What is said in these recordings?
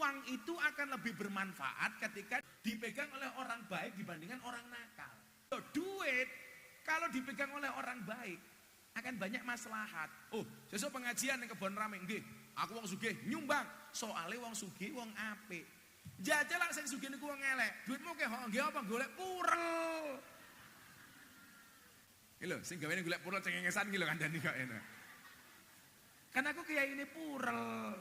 uang itu akan lebih bermanfaat ketika dipegang oleh orang baik dibandingkan orang nakal. Duit kalau dipegang oleh orang baik akan banyak maslahat. Oh, sesuk pengajian yang kebon rame nggih. Aku wong sugih nyumbang. Soale wong sugih wong apik. Jajal lak sing sugih niku wong elek. Duitmu ke nggih apa golek purel. Iki lho, sing gawene golek purel cengengesan iki lho kandhani kok enak. Kan aku kiai ini purel.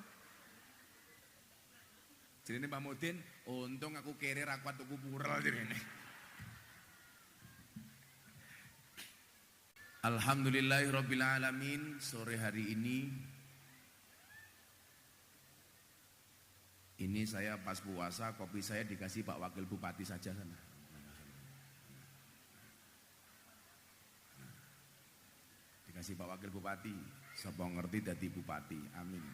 Jadi ini Pak Mudin, untung aku kere rakwat tuku purel jadi ini. Alhamdulillahirrabbilalamin. Sore hari ini saya pas puasa, kopi saya dikasih Pak Wakil Bupati saja sana. Dikasih Pak Wakil Bupati, sapa ngerti dadi bupati, amin.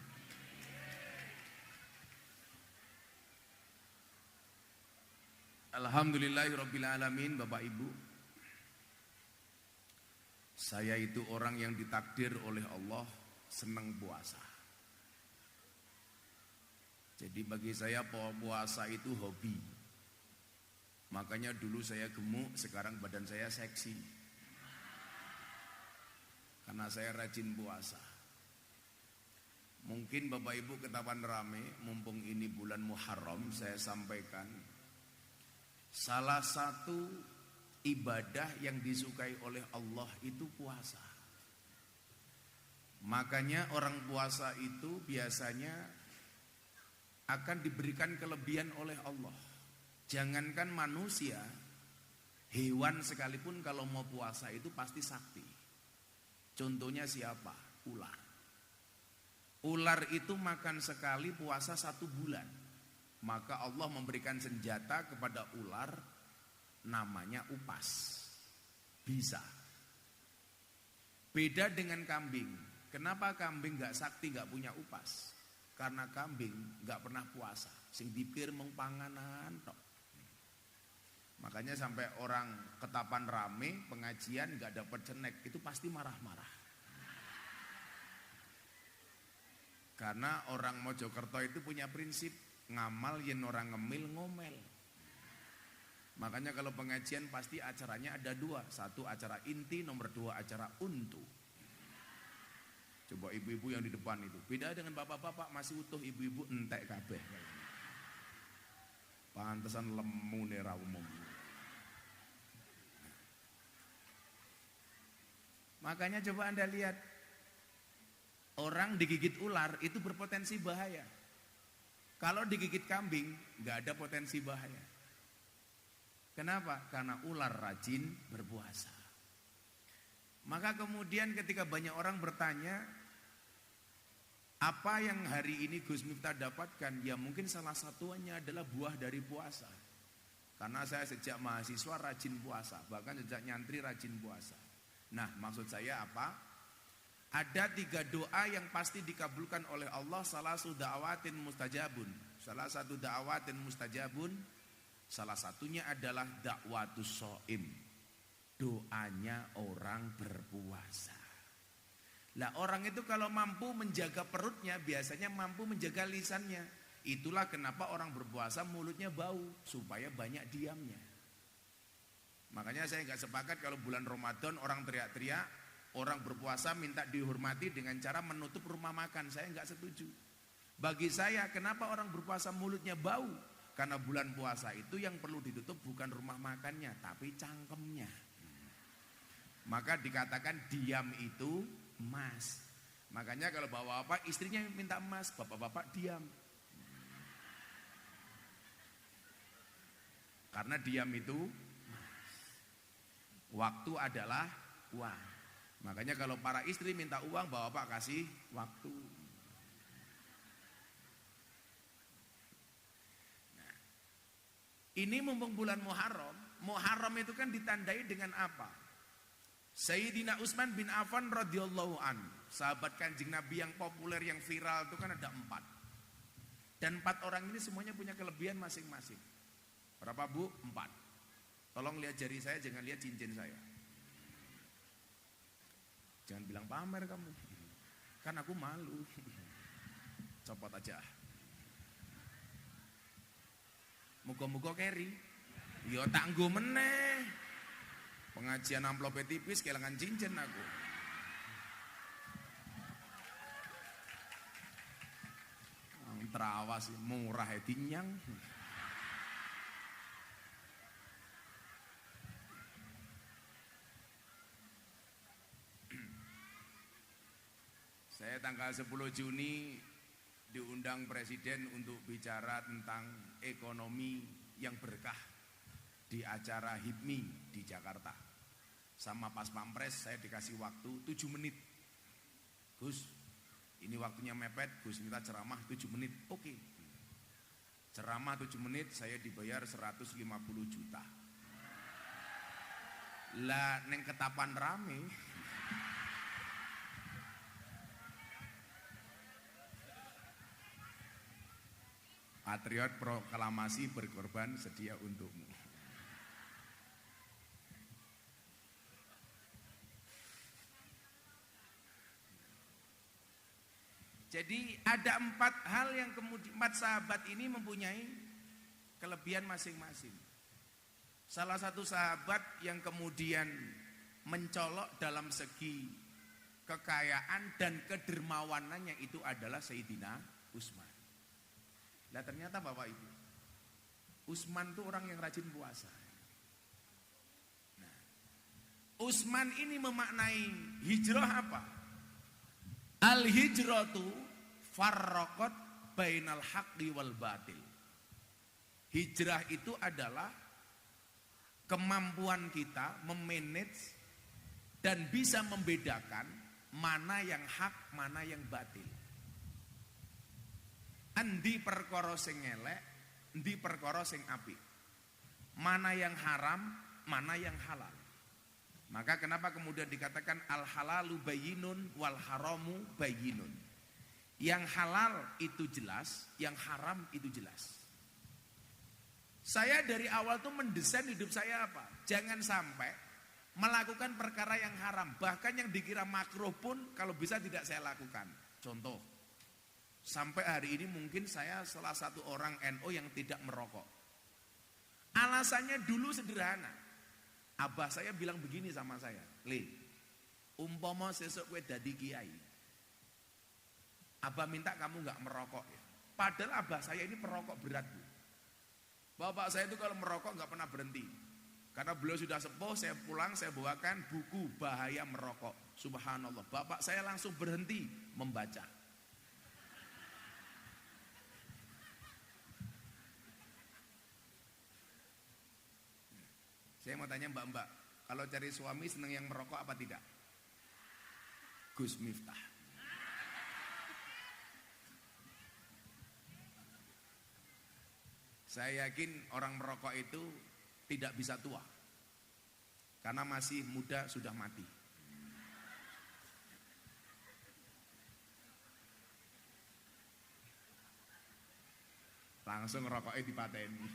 Alhamdulillahirrabbilalamin. Bapak Ibu, saya itu orang yang ditakdir oleh Allah senang puasa. Jadi bagi saya puasa itu hobi. Makanya dulu saya gemuk, sekarang badan saya seksi. Karena saya rajin puasa. Mungkin Bapak Ibu ketahuan rame, mumpung ini bulan Muharram, saya sampaikan salah satu ibadah yang disukai oleh Allah itu puasa. Makanya orang puasa itu biasanya akan diberikan kelebihan oleh Allah. Jangankan manusia, hewan sekalipun kalau mau puasa itu pasti sakti. Contohnya siapa? Ular. Ular itu makan sekali puasa 1 bulan. Maka Allah memberikan senjata kepada ular namanya upas. Bisa. Beda dengan kambing. Kenapa kambing gak sakti gak punya upas? Karena kambing gak pernah puasa. Sing dipikir mung panganan tok. Makanya sampai orang Ketapan rame pengajian gak dapat cenek itu pasti marah-marah. Karena orang Mojokerto itu punya prinsip ngamal yen orang ngemil ngomel. Makanya kalau pengajian pasti acaranya ada 2. 1 acara inti, nomor 2 acara untu. Coba ibu-ibu yang di depan itu. Beda dengan bapak-bapak masih utuh, ibu-ibu entek kabeh. Pantesan lemu nih ra umum. Makanya coba Anda lihat, orang digigit ular itu berpotensi bahaya. Kalau digigit kambing nggak ada potensi bahaya. Kenapa? Karena ular rajin berpuasa. Maka kemudian ketika banyak orang bertanya, apa yang hari ini Gus Miftah dapatkan? Ya mungkin salah satunya adalah buah dari puasa. Karena saya sejak mahasiswa rajin puasa, bahkan sejak nyantri rajin puasa. Nah, maksud saya apa? Ada 3 doa yang pasti dikabulkan oleh Allah. Salah satu da'awatin mustajabun. Salah satu da'awatin mustajabun. Salah satunya adalah da'watus shaim. Doanya orang berpuasa. Lah orang itu kalau mampu menjaga perutnya, biasanya mampu menjaga lisannya. Itulah kenapa orang berpuasa mulutnya bau, supaya banyak diamnya. Makanya saya gak sepakat kalau bulan Ramadan orang teriak-teriak, orang berpuasa minta dihormati dengan cara menutup rumah makan. Saya enggak setuju. Bagi saya, kenapa orang berpuasa mulutnya bau? Karena bulan puasa itu yang perlu ditutup bukan rumah makannya, tapi cangkemnya. Maka dikatakan diam itu emas. Makanya kalau bapak-bapak istrinya minta emas, bapak-bapak diam. Karena diam itu waktu adalah uang. Makanya kalau para istri minta uang, bapak kasih waktu. Nah, ini mumpung bulan Muharram. Muharram itu kan ditandai dengan apa? Sayyidina Utsman bin Affan radhiyallahu anhu, sahabat Kanjeng Nabi yang populer, yang viral itu kan ada 4. Dan 4 orang ini semuanya punya kelebihan masing-masing. Berapa Bu? 4. Tolong lihat jari saya, jangan lihat cincin saya. Jangan bilang pamer kamu. Kan aku malu. Copot aja. muga-muga keri. Ya tak nggo meneh. Pengajian amplope tipis kelangan cincin aku. Terawas murah dinyang. Saya tanggal 10 Juni diundang Presiden untuk bicara tentang ekonomi yang berkah di acara HIPMI di Jakarta. Sama Pas Pampres saya dikasih waktu 7 menit. Gus, ini waktunya mepet, Gus minta ceramah 7 menit. Oke. Ceramah 7 menit saya dibayar 150 juta. Lah neng Ketapan rame. Patriot proklamasi berkorban sedia untukmu. Jadi ada 4 hal yang kemudian 4 sahabat ini mempunyai kelebihan masing-masing. Salah satu sahabat yang kemudian mencolok dalam segi kekayaan dan kedermawanannya itu adalah Sayyidina Utsman. Nah ternyata Bapak Ibu, Utsman itu orang yang rajin puasa. Nah, Utsman ini memaknai hijrah apa? Al-hijratu farraqat bainal haqqi wal batil. Hijrah itu adalah kemampuan kita memanage dan bisa membedakan mana yang hak, mana yang batil. Endi perkara sing elek, endi perkara sing apik. Mana yang haram, mana yang halal. Maka kenapa kemudian dikatakan al halalu bayyinun wal haramu bayyinun. Yang halal itu jelas, yang haram itu jelas. Saya dari awal tuh mendesain hidup saya apa? Jangan sampai melakukan perkara yang haram. Bahkan yang dikira makruh pun kalau bisa tidak saya lakukan. Contoh, sampai hari ini mungkin saya salah satu orang NU yang tidak merokok. Alasannya dulu sederhana. Abah saya bilang begini sama saya, Le, umpama sesuk kowe dadi kiai, Abah minta kamu gak merokok ya. Padahal abah saya ini perokok berat, Bu. Bapak saya itu kalau merokok gak pernah berhenti. Karena beliau sudah sepuh, saya pulang, saya bawakan buku bahaya merokok. Subhanallah, bapak saya langsung berhenti membaca. Saya mau tanya mbak-mbak, kalau cari suami senang yang merokok apa tidak? Gus Miftah. Saya yakin orang merokok itu tidak bisa tua. Karena masih muda sudah mati. Langsung rokoknya dipateni.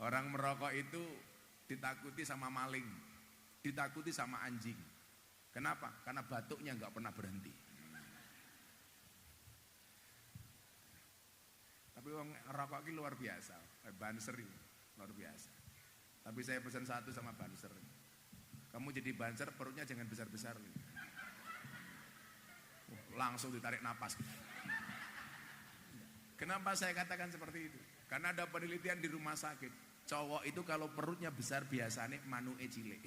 Orang merokok itu ditakuti sama maling, ditakuti sama anjing. Kenapa? Karena batuknya nggak pernah berhenti. Tapi orang rokok ini luar biasa, banser ini luar biasa. Tapi saya pesan satu sama banser. Kamu jadi banser perutnya jangan besar-besar. Langsung ditarik napas. Kenapa saya katakan seperti itu? Karena ada penelitian di rumah sakit. Cowok itu kalau perutnya besar biasanya manuke cilik.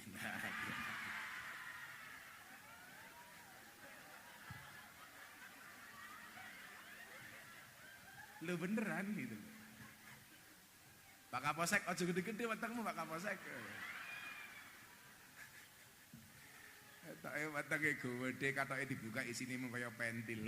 Lu beneran gitu. Pak Kapolsek, ojo gede-gede wetengmu Pak Kapolsek. Katoke wetenge gede, katoke dibuka isine mung kaya pentil.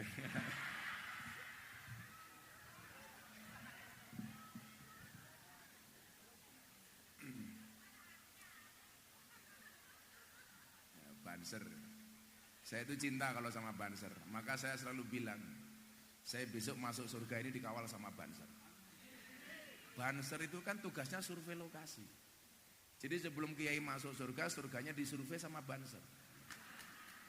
Banser. Saya itu cinta kalau sama banser. Maka saya selalu bilang, saya besok masuk surga ini dikawal sama banser. Banser itu kan tugasnya survei lokasi. Jadi sebelum kiai masuk surga, surganya disurvei sama banser.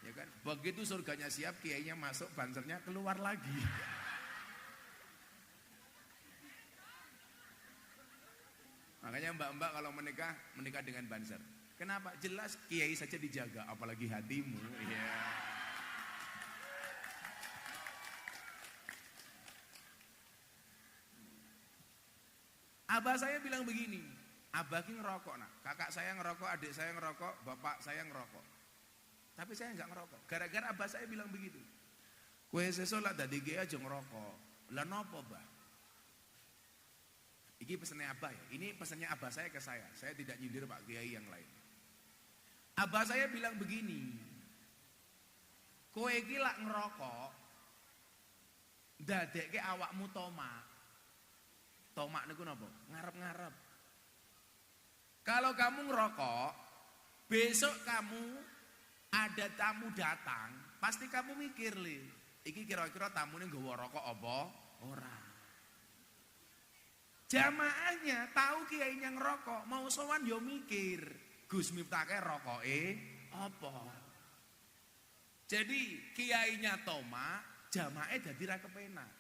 Ya kan? Begitu surganya siap, kiainya masuk, bansernya keluar lagi. Makanya mbak-mbak kalau menikah dengan banser. Kenapa? Jelas kiai saja dijaga, apalagi hatimu. Iya. Abah saya bilang begini, abah ki ngerokok nak, kakak saya ngerokok, adik saya ngerokok, bapak saya ngerokok. Tapi saya nggak ngerokok. Gara-gara abah saya bilang begitu. Kue sesolat dadi kiai aja ngerokok. Lah nopo, Bah? Ini pesannya abah ya. Ini pesannya abah saya ke saya. Saya tidak nyindir Pak Kiai yang lain. Abah saya bilang begini. Kowe iki lak ngerokok, dadekke awakmu tomak. Tomak niku napa? Ngarep-ngarep. Kalau kamu ngerokok, besok kamu ada tamu datang, pasti kamu mikir li, iki kira-kira tamune nggawa rokok apa ora. Jamaahnya tahu kiainya ngerokok, mau sowan yo mikir, Gus Miftah rokoke apa. Jadi kiainya tomak, jamaahnya dadi ra kepenak.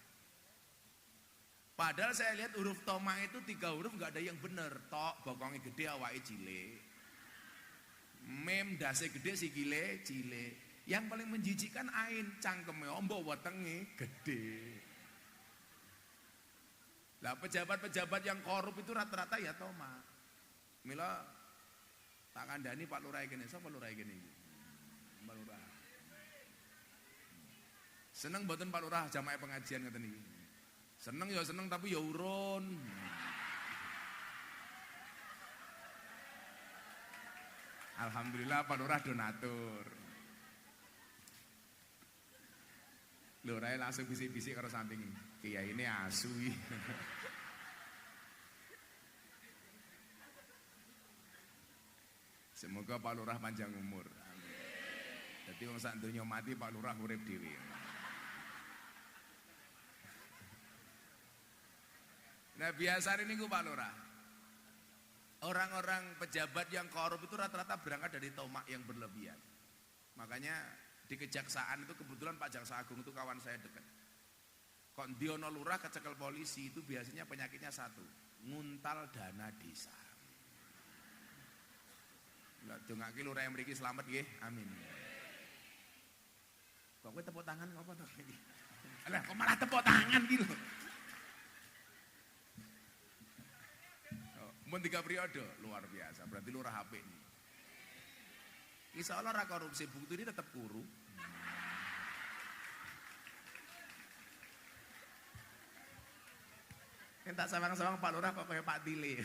Padahal saya lihat huruf tomak itu 3 huruf nggak ada yang bener. Tok bokongnya gede, awake cilik. Mem dase gede, sikile cilik. Yang paling menjijikkan ain, cangkeme ombo wetenge gede. Lah pejabat-pejabat yang korup itu rata-rata ya tomak. Mila tak kandhani Pak Lurah kene, sapa Lurah kene iki? Pak Lurah. Seneng mboten Pak Lurah jamaah pengajian ngoten iki? Seneng ya seneng tapi ya urun. Alhamdulillah Pak Lurah donatur. Lurah langsung bisik-bisik karo samping. Kiai ini asu. Semoga Pak Lurah panjang umur. Amin. Jadi wong sak donya mati Pak Lurah urip dhewe. Nah biasa ini Pak Lurah, orang-orang pejabat yang korup itu rata-rata berangkat dari tomak yang berlebihan. Makanya di kejaksaan itu kebetulan Pak Jaksa Agung itu kawan saya dekat. Kok Diono Lurah kecekel polisi itu biasanya penyakitnya satu, nguntal dana desa. Enggak dongake lurah yang mriki selamat nggih, amin. Kok kowe tepuk tangan apa to iki? Alah kok malah tepuk tangan iki lho. Mun 3 periode luar biasa, berarti lurah HP ini. Insya Allah ra korupsi, bukti ini tetap kuru. Entak sawang-sawang Pak Lurah kok kayak Pak Tile.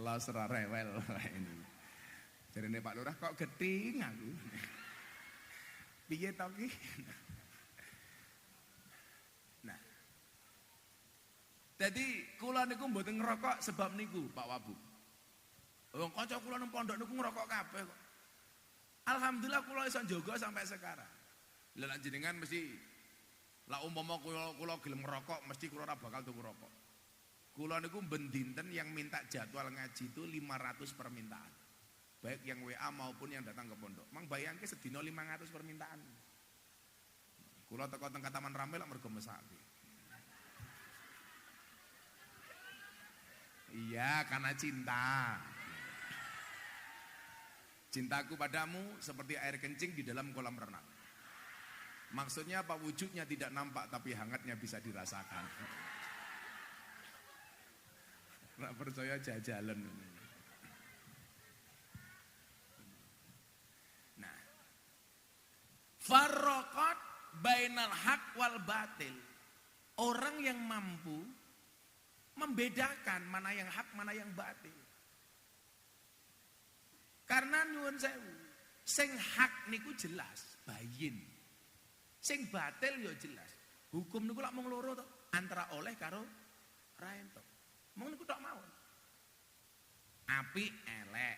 Los ra rewel ini. Jarine Pak Lurah kok geding aku. Piye to ki? Nah. Jadi kula niku mboten ngerokok sebab niku Pak Wabu. Wong kanca kula nang pondok niku ngerokok kabeh kok. Alhamdulillah kula iso njaga sampai sekarang. Lah jenengan mesti lah umpama kula gelem ngerokok mesti kula ora bakal tuku rokok. Kula niku ben dinten yang minta jadwal ngaji itu 500 permintaan. Baik yang WA maupun yang datang ke pondok. Mang bayangke sedina 500 permintaan. Kula teko teng Kataman Ramil lak mergo mesake. Iya, karena cinta. Cintaku padamu seperti air kencing di dalam kolam renang. Maksudnya apa? Wujudnya tidak nampak tapi hangatnya bisa dirasakan. Nggak percaya jajalan. Nah, farraqat bainal haq wal batil. Orang yang mampu membedakan mana yang hak, mana yang batil. Karena nyuwun sewu, sing hak niku jelas, bayin. Sing batil ya jelas. Hukum niku lak mung loro to, antara oleh karo ra entuk. Mung niku tok mawon. Apik elek.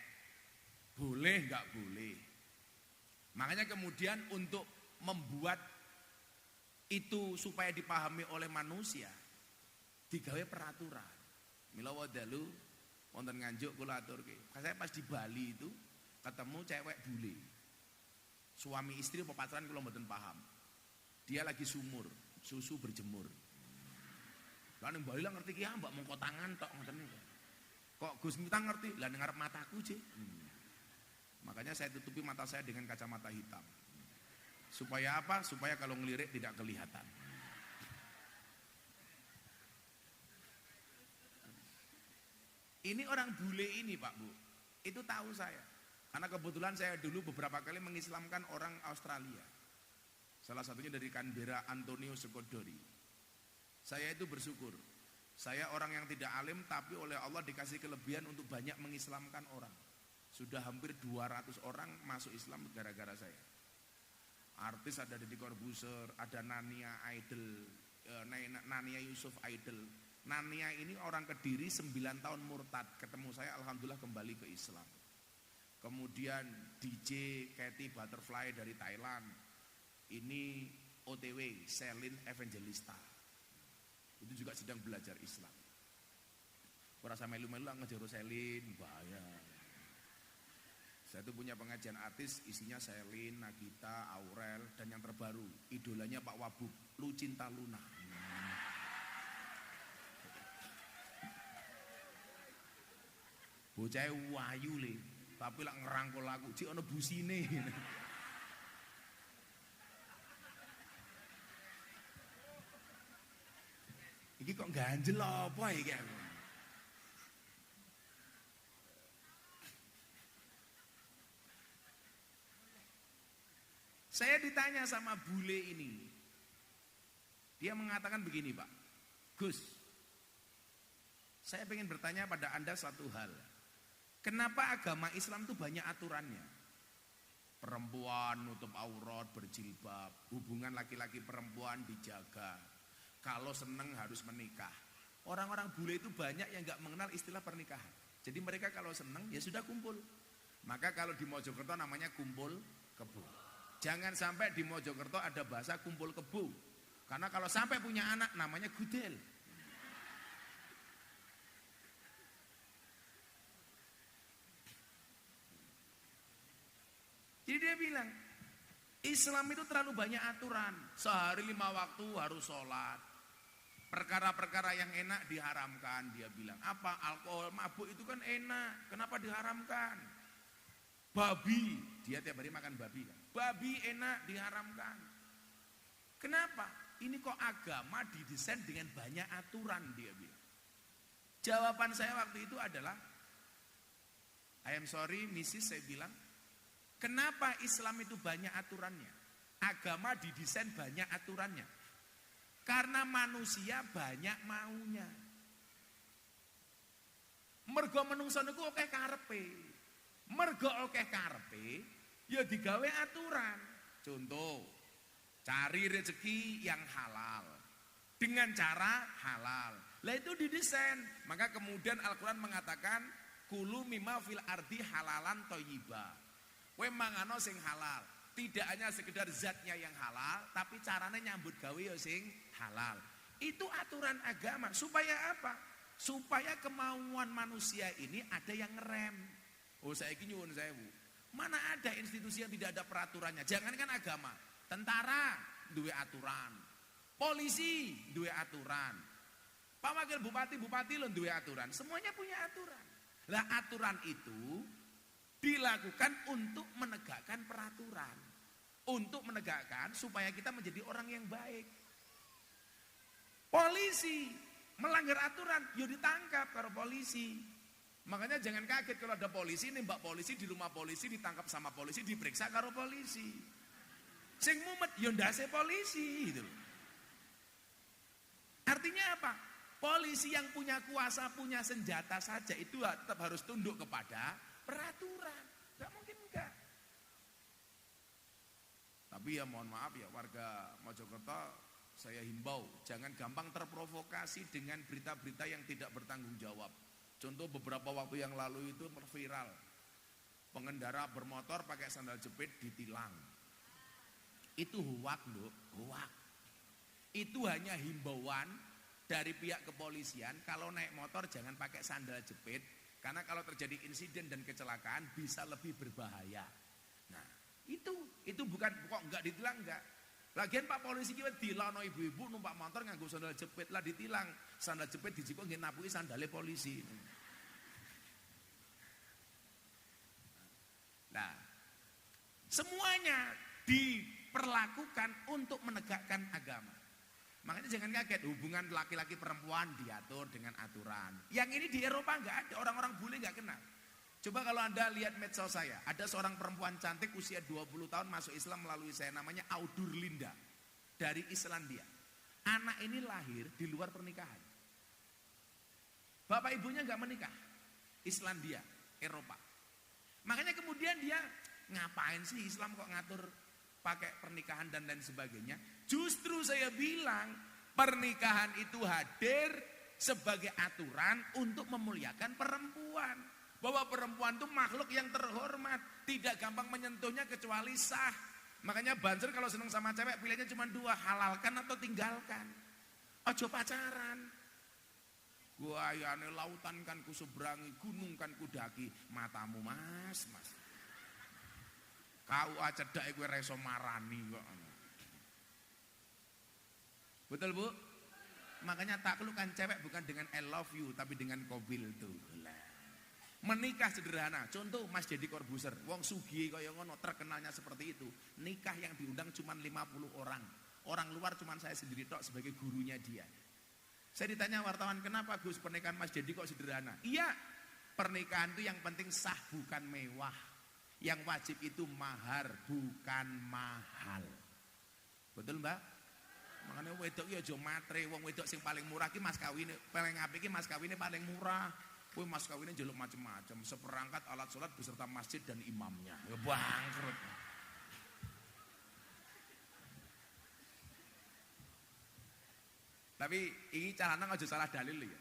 Boleh enggak boleh. Makanya kemudian untuk membuat itu supaya dipahami oleh manusia, digawe peraturan. Mila wadalu wonten Nganjuk kula aturke. Saya pas di Bali itu ketemu cewek bule. Suami istri pacaran kula mboten paham. Dia lagi sumur, susu berjemur. Lah ning Bali lah ngerti ki mbak mongko tangan tok ngoten niku. Kok Gus Miftah ngerti? Lah ning ngarep mataku, Cik. Makanya saya tutupi mata saya dengan kacamata hitam. Supaya apa? Supaya kalau ngelirik tidak kelihatan. Ini orang bule ini Pak Bu, itu tahu saya. Karena kebetulan saya dulu beberapa kali mengislamkan orang Australia. Salah satunya dari Canberra, Antonio Sekodori. Saya itu bersyukur. Saya orang yang tidak alim tapi oleh Allah dikasih kelebihan untuk banyak mengislamkan orang. Sudah hampir 200 orang masuk Islam gara-gara saya. Artis ada Deddy Corbuzier, ada Nania Idol, Nania Yusuf Idol. Nania ini orang Kediri 9 tahun murtad, ketemu saya alhamdulillah kembali ke Islam. Kemudian DJ Katy Butterfly dari Thailand, ini OTW Selin Evangelista, itu juga sedang belajar Islam. Kurasa melu-melu lah ngejaru Selin, bahaya. Saya tuh punya pengajian artis, isinya Selin, Nagita, Aurel, dan yang terbaru idolanya Pak Wabub, Lucinta Luna. Bocah wayu le, tapi lak ngerangkul aku, cik ono busine. Iki kok ganjel apa iki aku? Saya ditanya sama bule ini. Dia mengatakan begini, Pak. Gus, saya ingin bertanya pada Anda satu hal. Kenapa agama Islam itu banyak aturannya? Perempuan nutup aurat, berjilbab, hubungan laki-laki perempuan dijaga. Kalau seneng harus menikah. Orang-orang bule itu banyak yang gak mengenal istilah pernikahan. Jadi mereka kalau seneng ya sudah kumpul. Maka kalau di Mojokerto namanya kumpul kebo. Jangan sampai di Mojokerto ada bahasa kumpul kebo. Karena kalau sampai punya anak namanya gudel. Jadi dia bilang, Islam itu terlalu banyak aturan. Sehari 5 waktu harus sholat. Perkara-perkara yang enak diharamkan. Dia bilang, apa? Alkohol, mabuk itu kan enak. Kenapa diharamkan? Babi, dia tiap hari makan babi kan. Babi enak diharamkan. Kenapa? Ini kok agama didesain dengan banyak aturan, dia bilang. Jawaban saya waktu itu adalah, I am sorry, Mrs. saya bilang, kenapa Islam itu banyak aturannya? Agama didesain banyak aturannya. Karena manusia banyak maunya. Mergo menungso niku akeh karepe. Mergo akeh karepe, ya digawe aturan. Contoh, cari rezeki yang halal dengan cara halal. Lah itu didesain. Maka kemudian Al-Qur'an mengatakan kulu mimma fil ardi halalan thayyiba. Kowe mangano sing halal, tidak hanya sekedar zatnya yang halal, tapi caranya nyambut gawe ya sing halal. Itu aturan agama. Supaya apa? Supaya kemauan manusia ini ada yang ngerem. Oh saiki nyuwun sewu. Mana ada institusi yang tidak ada peraturannya? Jangankan agama, tentara duwe aturan, polisi duwe aturan, Pak Wakil Bupati lho duwe aturan. Semuanya punya aturan. Lah aturan itu dilakukan untuk menegakkan peraturan, untuk menegakkan supaya kita menjadi orang yang baik. Polisi melanggar aturan, ya ditangkap karo polisi. Makanya jangan kaget kalau ada polisi, nembak polisi di rumah polisi, ditangkap sama polisi, diperiksa karo polisi. Sing mumet, ya ndase polisi gitu. Artinya apa? Polisi yang punya kuasa, punya senjata saja itu tetap harus tunduk kepada peraturan. Gak mungkin enggak. Tapi ya mohon maaf ya warga Mojokerto, saya himbau jangan gampang terprovokasi dengan berita-berita yang tidak bertanggung jawab. Contoh beberapa waktu yang lalu itu viral, pengendara bermotor pakai sandal jepit ditilang. Itu huwak loh, huwak. Itu hanya himbauan dari pihak kepolisian, kalau naik motor jangan pakai sandal jepit. Karena kalau terjadi insiden dan kecelakaan bisa lebih berbahaya. Nah, Itu bukan kok enggak ditilang enggak. Lagian Pak polisi ki dilano ibu-ibu numpak motor nganggo sandal jepit lah ditilang. Sandal jepit dijiko nggih napuki sandale polisi. Nah, semuanya diperlakukan untuk menegakkan agama. Makanya jangan kaget, hubungan laki-laki perempuan diatur dengan aturan. Yang ini di Eropa enggak ada, orang-orang bule enggak kenal. Coba kalau Anda lihat medsos saya, ada seorang perempuan cantik usia 20 tahun masuk Islam melalui saya, namanya Audur Linda dari Islandia. Anak ini lahir di luar pernikahan. Bapak ibunya enggak menikah. Islandia, Eropa. Makanya kemudian dia ngapain sih Islam kok ngatur pakai pernikahan dan lain sebagainya. Justru saya bilang pernikahan itu hadir sebagai aturan untuk memuliakan perempuan. Bahwa perempuan itu makhluk yang terhormat, tidak gampang menyentuhnya kecuali sah. Makanya Banser kalau seneng sama cewek pilihannya cuma dua, halalkan atau tinggalkan. Ojo pacaran. Gua ayane lautan kan ku seberangi, gunung kan ku daki, matamu mas. Kau cedak kowe ra iso marani kok. Betul Bu? Makanya taklukkan cewek bukan dengan I love you tapi dengan kobil tuh. Menikah sederhana. Contoh Mas Deddy Corbuzier, wong sugih kaya ngono, terkenalnya seperti itu. Nikah yang diundang cuma 50 orang. Orang luar cuma saya sendiri tok sebagai gurunya dia. Saya ditanya wartawan, "Kenapa Gus pernikahan Mas Deddy kok sederhana?" Iya, pernikahan itu yang penting sah bukan mewah. Yang wajib itu mahar bukan mahal. Betul Mbak? Makanya wedok ya aja matre, wong wedok sing paling murah ki mas kawine, paling apik ki mas kawine paling murah. Kowe mas kawine njaluk macam-macam, seperangkat alat sholat beserta masjid dan imamnya. Ya bangkrut. Tapi ini caranya aja salah dalil ya.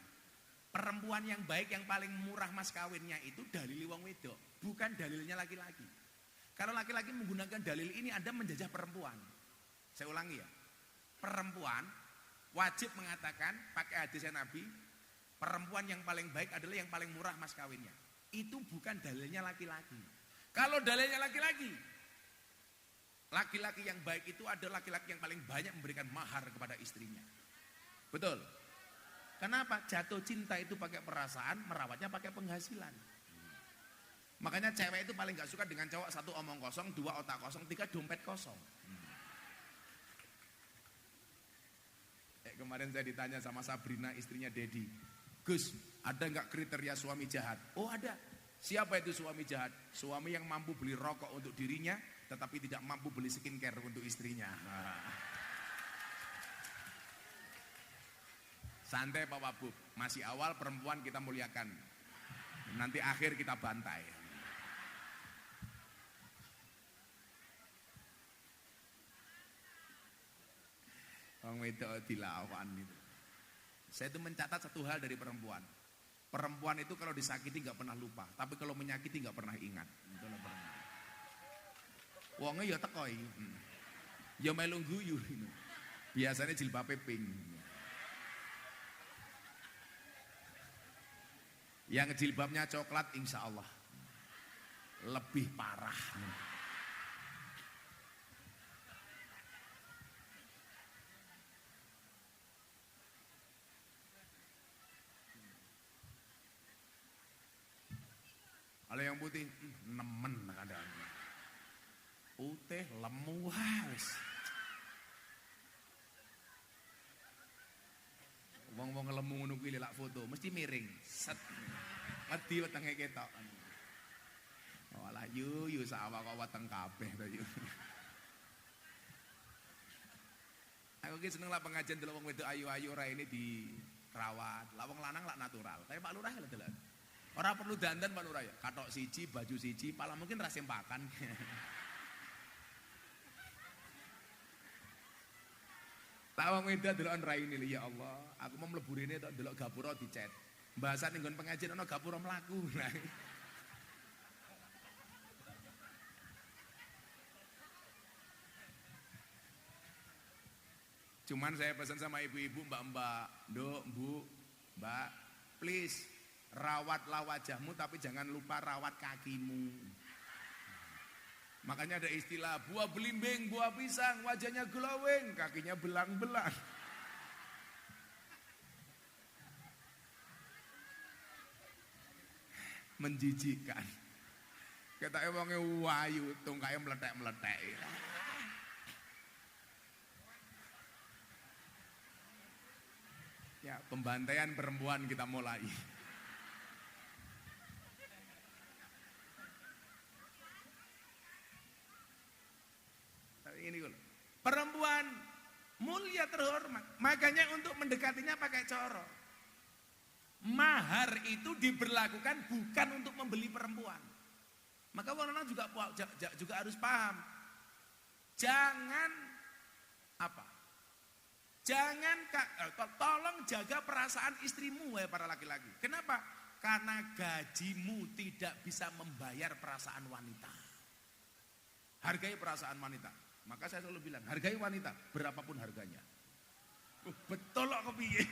Perempuan yang baik yang paling murah mas kawinnya itu dalili wong wedok, bukan dalilnya laki-laki. Kalau laki-laki menggunakan dalil ini Anda menjajah perempuan. Saya ulangi ya. Perempuan wajib mengatakan pakai hadisnya Nabi, perempuan yang paling baik adalah yang paling murah mas kawinnya. Itu bukan dalilnya laki-laki. Kalau dalilnya laki-laki, laki-laki yang baik itu adalah laki-laki yang paling banyak memberikan mahar kepada istrinya. Betul? Kenapa? Jatuh cinta itu pakai perasaan, merawatnya pakai penghasilan. Makanya cewek itu paling gak suka dengan cowok, satu omong kosong, dua otak kosong, tiga dompet kosong. Kemarin saya ditanya sama Sabrina, istrinya Dedi, "Gus, ada nggak kriteria suami jahat?" Oh ada. Siapa itu suami jahat? Suami yang mampu beli rokok untuk dirinya, tetapi tidak mampu beli skincare untuk istrinya. Santai Pak Wabub, masih awal perempuan kita muliakan, nanti akhir kita bantai. Orang wedok dilawan gitu. Saya itu mencatat satu hal dari perempuan. Perempuan itu kalau disakiti nggak pernah lupa, tapi kalau menyakiti nggak pernah ingat. Wongnya ya tekoi, ya melu guyu. Biasanya jilbabe pink. Yang jilbabnya coklat insya Allah lebih parah. Kalau yang putih nemen kadang. Putih lemu wis. Wong-wong lemu ngono kuwi lek foto mesti miring. Set. Mati wetenge ketok. Walah yu sawah kok weteng kabeh to yu. Aku ki seneng lah pengajian delok wong wedok ayu-ayu ora ini dirawat. Lah wong lanang lak natural. Kayak Pak Lurah lho delok. Ora perlu dandan Pak Lurah ya. Katok siji, baju siji, pala mungkin ra sempakan. Tak wong wedok delokan raine lho ya Allah. Aku mau mlebu rene tok delok gapura dicet. Bahasan nggon pengajian ana gapura mlaku. Cuman saya pesan sama ibu-ibu, mbak-mbak, Nduk, Bu, Mbak, please rawatlah wajahmu tapi jangan lupa rawat kakimu. Makanya ada istilah buah belimbing, buah pisang, wajahnya glowing, kakinya belang-belang. Menjijikkan. Kita wonge wayu, tungkae meletek-meletek. Ya, pembantaian perempuan kita mulai. Ini loh. Perempuan mulia terhormat. Makanya untuk mendekatinya pakai coro. Mahar itu diberlakukan bukan untuk membeli perempuan. Maka wanita juga harus paham. Jangan apa? Jangan tolong jaga perasaan istrimu ya para laki-laki. Kenapa? Karena gajimu tidak bisa membayar perasaan wanita. Hargai perasaan wanita. Maka saya selalu bilang, hargai wanita berapapun harganya. Betul kok kepiye.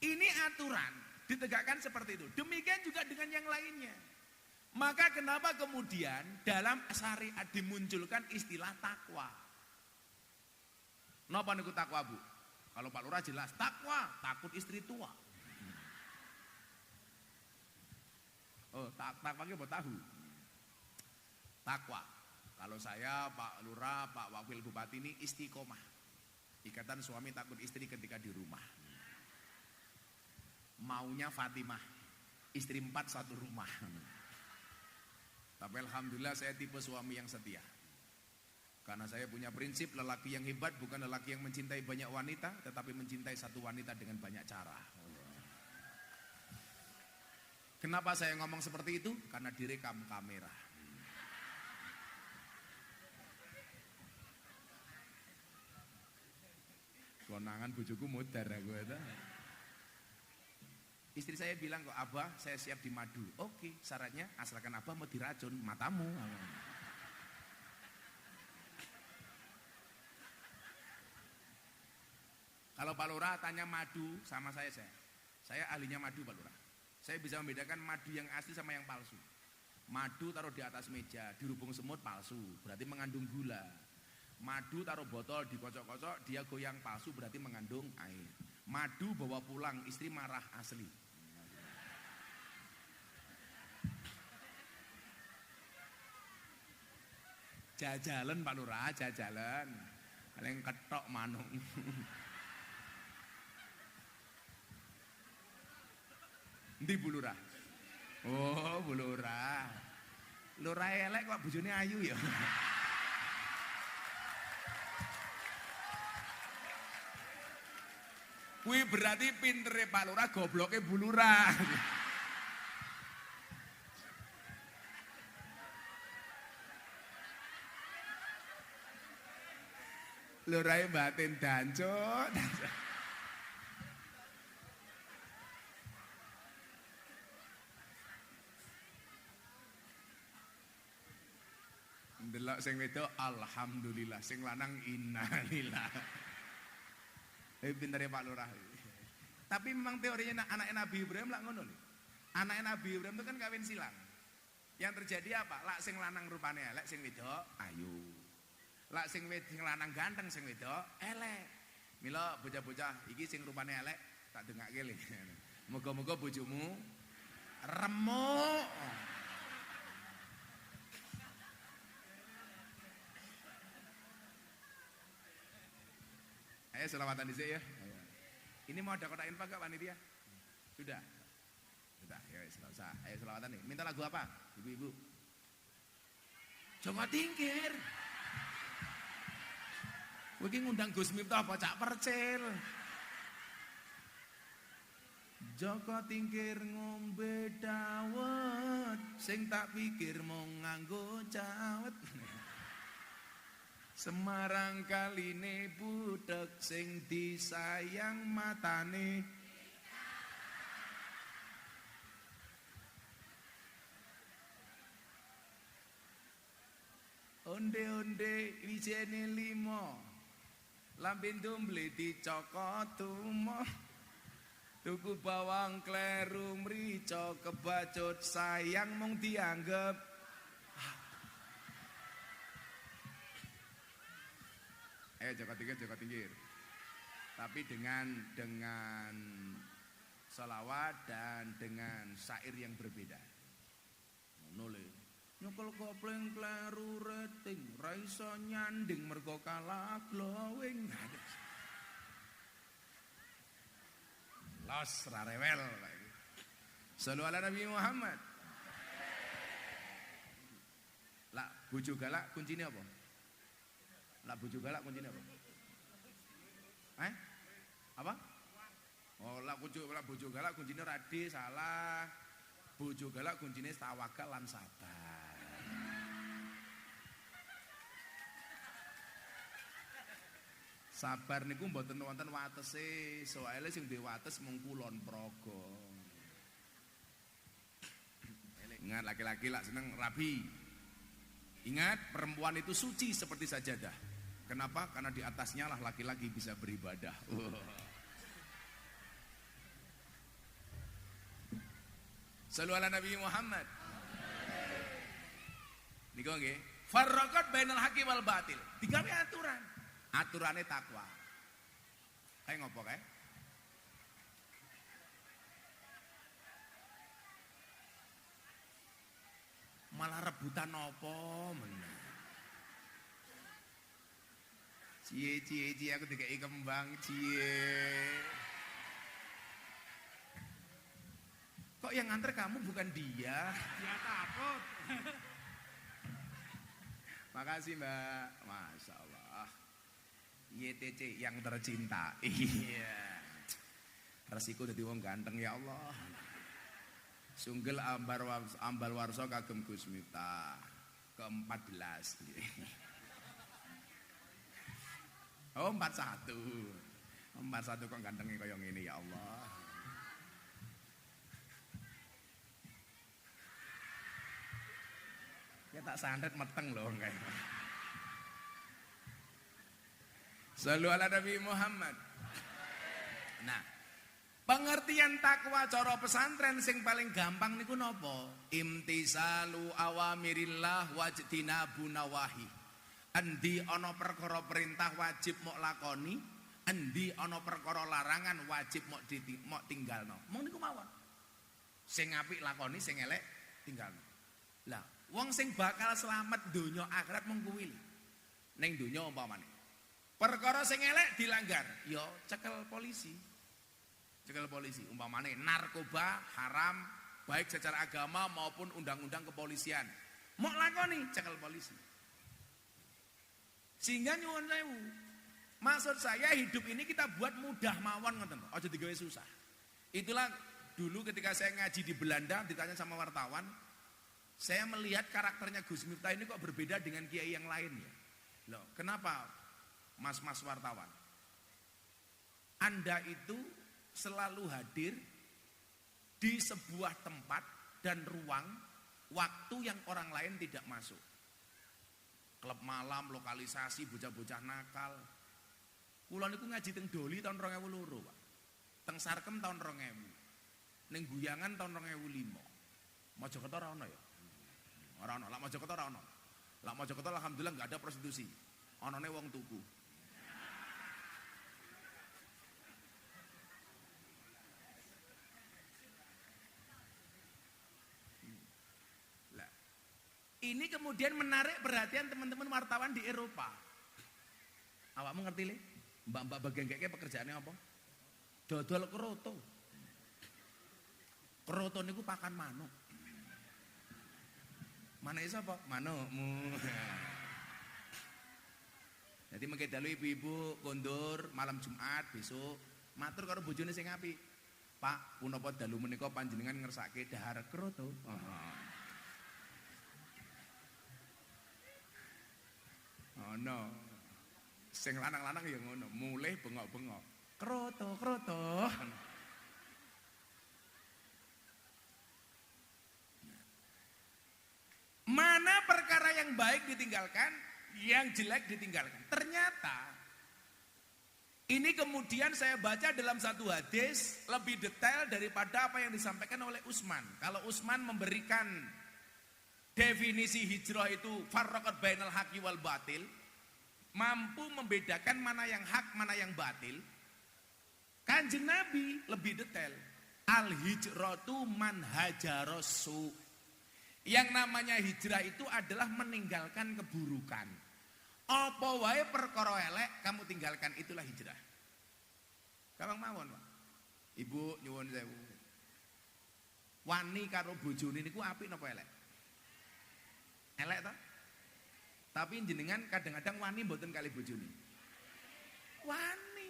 Ini aturan ditegakkan seperti itu. Demikian juga dengan yang lainnya. Maka kenapa kemudian dalam syariat dimunculkan istilah takwa? Napa niku takwa, Bu? Kalau Pak Lurah jelas takwa, takut istri tua. Oh, takwa ki mbok tahu. Takwa. Kalau saya Pak Lurah, Pak Wakil Bupati ini istiqomah. Ikatan suami takut istri ketika di rumah. Maunya Fatimah, istri 4 satu rumah. Tapi alhamdulillah saya tipe suami yang setia. Karena saya punya prinsip lelaki yang hebat bukan lelaki yang mencintai banyak wanita, tetapi mencintai satu wanita dengan banyak cara. Kenapa saya ngomong seperti itu? Karena direkam kamera. Konangan bojoku mudar aku itu. Istri saya bilang kok, Abah saya siap dimadu. Oke, syaratnya asalkan Abah mau diracun matamu. Kalau Pak Lurah tanya madu sama saya ahlinya madu Pak Lurah. Saya bisa membedakan madu yang asli sama yang palsu. Madu taruh di atas meja, dirubung semut palsu, berarti mengandung gula. Madu taruh botol, dikocok-kocok, dia goyang palsu, berarti mengandung air. Madu bawa pulang, istri marah asli. Jajalan Pak Lurah, jajalan. Paling ketok manung. Ndi Bu Lurah? Oh, Bu Lurah. Lurah elek kok bojone ayu ya. Kuwi berarti pintere Pak Lurah, gobloke Bu Lurah. Lurahe batin dancuk. Ndelok sing wedok alhamdulillah, sing lanang innalillah. Pintere Pak Lurah. Tapi memang teorinya anak Nabi Ibrahim lah ngono lho. Anak Nabi Ibrahim itu kan kawin silang. Yang terjadi apa? Lak sing lanang rupane elek, sing wedok ayu. Lak sing lanang ganteng, sing wedok elek. Mila bocah-bocah iki sing rupane elek tak dengake le. Moga-moga bojomu remuk. Ayo selawatan dhisik ya. Ini mau ada kotak infak gak panitia? Sudah. Sudah, ya wis enggak usah. Ayo selawatan nih. Minta lagu apa? Ibu-ibu. Joko Tingkir. Kowe iki ngundang Gus Miftah apa Cak Percil? Joko Tingkir ngombe dawet, sing tak pikir mung nganggo cawet. Semarang kaline budhek sing disayang matane. Onde-onde wijene 5. Lampindo mbledi cokot tumo. Tuku bawang kleru mrica kebacut sayang mung dianggep. Ayo Joko Tingkir. Tapi dengan selawat dan dengan syair yang berbeda. Nole. Nyekel kopling kleru rating, ra iso nyanding mergo kalah glowing. Los ra rewel kayak. Sallu ala Nabi Muhammad. Lah bojo galak kuncine apa? Lah bojo galak kuncine apa? Apa? Oh, lah bojo galak kuncine rade salah. Bojo galak kuncine tawakal lan sabar. Sabar niku mboten wonten watese, soalnya sing duwe wates mung kulon praga. Ingat laki-laki lak seneng rabi. Ingat perempuan itu suci seperti sajadah. Kenapa? Karena di atasnya lah laki-laki bisa beribadah. Sallu ala Nabi Muhammad. Niku nggih, farraqat bainal haqqi wal batil. Digawe aturan. Aturane takwa. Kayak ngopo kae? Malah rebutan nopo meneh. Cie aku dikai kembang cie. Kok yang nganter kamu bukan dia? Dia takut. Makasih Mbak. Masya Allah. YTC yang tercinta. Iya. Resiko dadi wong ganteng ya Allah. Sunggel ambal warso kagem Gus Miftah ke-14. Oh 41. 41 kok gantengnya kaya ngene ya Allah. Ya tak sandet meteng loh kayak. Sallu ala Nabi Muhammad. Nah, pengertian takwa cara pesantren sing paling gampang niku napa? Imtisalu awamirillah wajtinabu nawahi. Endi ana perkara perintah wajib mok lakoni, endi ana perkara larangan wajib mok tinggalno. Mong niku mawon. Sing apik lakoni, sing elek tinggalno. Lah, wong sing bakal selamat donya akhirat mung kuwi. Ning donya umpamane perkara sing elek dilanggar, ya cekel polisi. Cekel polisi, umpamane narkoba haram baik secara agama maupun undang-undang kepolisian. Mok lakoni cekel polisi. Sehingga nyuwun sewu. Maksud saya hidup ini kita buat mudah mawon ngoten, aja digawe susah. Itulah dulu ketika saya ngaji di Belanda ditanya sama wartawan, saya melihat karakternya Gus Miftah ini kok berbeda dengan kiai yang lain ya. Loh, kenapa? Mas-mas wartawan, Anda itu selalu hadir di sebuah tempat dan ruang waktu yang orang lain tidak masuk. Klub malam, lokalisasi, bocah-bocah nakal. Kula niku ngaji teng Doli tahun 2002, Pak. Teng Sarkem tahun 2000. Ning Guyangan tahun 2005. Mojokerto ora ono ya? Ora ono. Lah Mojokerto ora ono. Lah Mojokerto alhamdulillah enggak ada prostitusi. Onone wong tuku. Ini kemudian menarik perhatian teman-teman wartawan di Eropa. Awakmu ngerti le? Mbak-mbak bagian kayak pekerjaannya apa? Dodol kroto. Kroto niku pakan manuk. Mana isa apa? Manukmu. Jadi mengke dalu ibu-ibu kondur malam Jumat besok matur karo bojone sing apik. Pak, punapa dalu menika panjenengan ngersake dahar kroto? Oh no, sing lanang-lanang ya ngono, mulih bengok-bengok, kroto. Mana perkara yang baik ditinggalkan, yang jelek ditinggalkan. Ternyata ini kemudian saya baca dalam satu hadis lebih detail daripada apa yang disampaikan oleh Utsman. Kalau Utsman memberikan definisi hijrah itu farraqat bainal haqqi wal batil, mampu membedakan mana yang hak, mana yang batil. Kanjeng Nabi lebih detail. Al hijratu man hajarosu. Yang namanya hijrah itu adalah meninggalkan keburukan. Apa wae perkara elek kamu tinggalkan, itulah hijrah. Gampang mawon, Pak. Ibu nyuwun sewu. Wani karo bojone niku apik napa elek? Elek ta? Tapi jenengan kadang-kadang wani mboten kali bojone. Wani.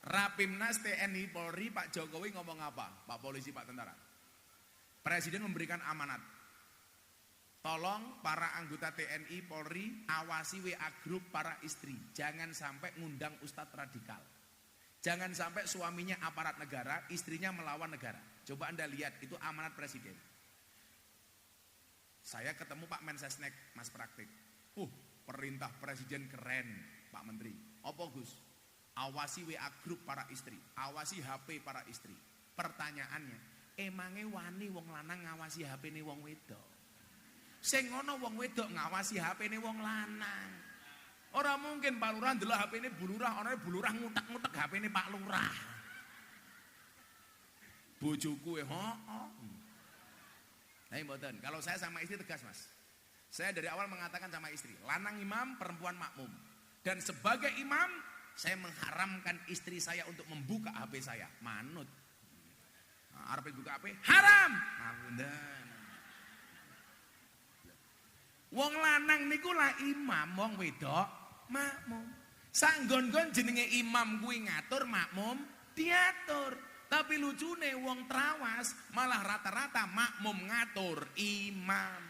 Rapimnas TNI Polri Pak Jokowi ngomong apa? Pak Polisi, Pak Tentara. Presiden memberikan amanat. Tolong para anggota TNI Polri awasi WA grup para istri. Jangan sampai ngundang ustadz radikal. Jangan sampai suaminya aparat negara, istrinya melawan negara. Coba Anda lihat, itu amanat Presiden. Saya ketemu Pak Mensesnek, Mas Praktik. Perintah Presiden keren, Pak Menteri. Apa Gus? Awasi WA grup para istri, awasi HP para istri. Pertanyaannya, emangnya wani wong lanang ngawasi HP ne wong wedok? Sing ngono wong wedok ngawasi HP ne wong lanang. Ora mungkin Pak Lurah ndelok HP ne Bu Lurah, ana Bu Lurah ngutek-ngutek HP ne Pak Lurah. Bojoku Nah, mboten. Kalau saya sama istri tegas, Mas. Saya dari awal mengatakan sama istri, lanang imam, perempuan makmum. Dan sebagai imam, saya mengharamkan istri saya untuk membuka HP saya. Manut. Nah, arep buka HP, haram. Ngapunten. Wong lanang niku lah imam, wong wedok makmum. Sanggon-gon jenenge imam kuwi ngatur, makmum diatur. Tapi lucune wong trawas malah rata-rata makmum ngatur imam.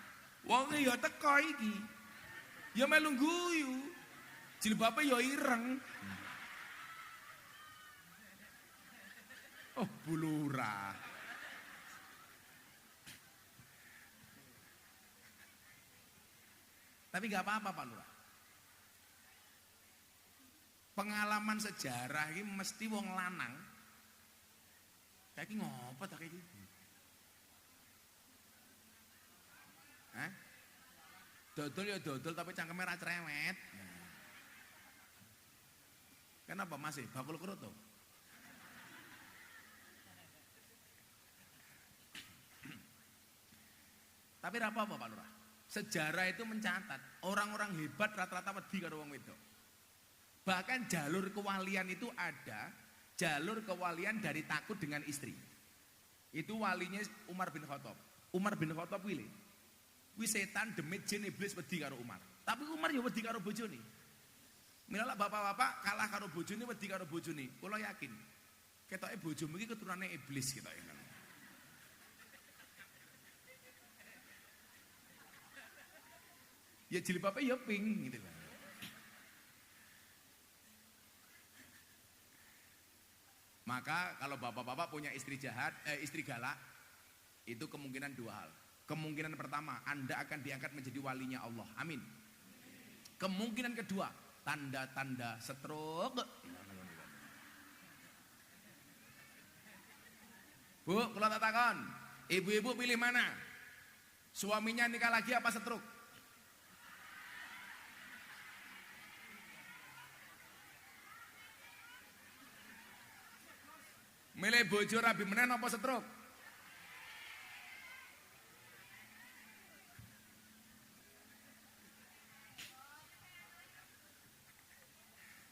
Wong ya teko iki. Ya melu guyu. Jilbabe ya ireng. Oh, Bu Lurah. Tapi gak apa-apa Pak Lurah. Pengalaman sejarah ini mesti wong lanang. Kayak ini ngopo tak kayak gitu? Dodol ya dodol tapi cangkeme ra cerewet. Kenapa masih? Bakul kerutu. Tapi apa Pak Lurah? Sejarah itu mencatat orang-orang hebat rata-rata wedi karo wong wedok. Bahkan jalur kewalian itu ada, jalur kewalian dari takut dengan istri. Itu walinya Umar bin Khattab. Umar bin Khattab pilih. Wis setan demit jin iblis wedi karo Umar. Tapi Umar ya wedi karo bojone. Milala bapak-bapak kalah karo bojone wedi karo bojone. Kula yakin ketoke bojomu iki keturunane iblis ketoke. Ya jilbabnya ya pink gitu kan. Maka kalau bapak-bapak punya istri jahat, istri galak, itu kemungkinan dua hal. Kemungkinan pertama, Anda akan diangkat menjadi walinya Allah. Amin. Kemungkinan kedua, tanda-tanda stroke. Bu, kalau tak takon, ibu-ibu pilih mana? Suaminya nikah lagi apa stroke? Milih bojo rabi menen apa stroke?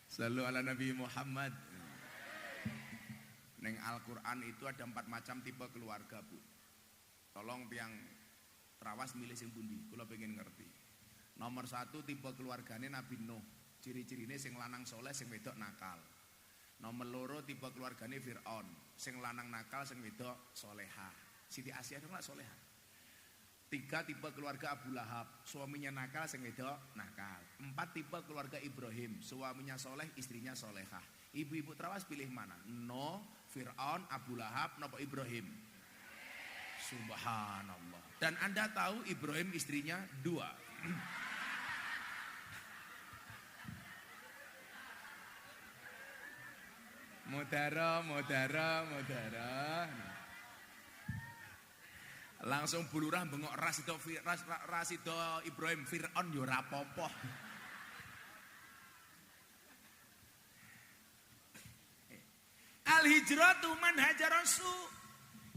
Selalu ala Nabi Muhammad. Neng Al-Quran itu ada 4 macam tipe keluarga, Bu. Tolong tiang trawas milih sing pundi, kula pengen ngerti. Nomor 1 tipe keluargane Nabi Nuh. Ciri-cirine sing lanang soleh, sing wedok nakal. Nomor 2 tipe keluargane Fir'aun, sing lanang nakal, sing wedok soleha. Siti Asyah itu soleha. 3 tipe keluarga Abu Lahab, suaminya nakal, sing wedok nakal. 4 tipe keluarga Ibrahim, suaminya soleh, istrinya soleha. Ibu-ibu trawas pilih mana? No, Fir'aun, Abu Lahab, nopo Ibrahim? Subhanallah. Dan Anda tahu Ibrahim istrinya 2. Mudara. Langsung bulurah bengok Rasido Ibrahim Fir'aun yo rapopo. Al-hijratu man hajarasu.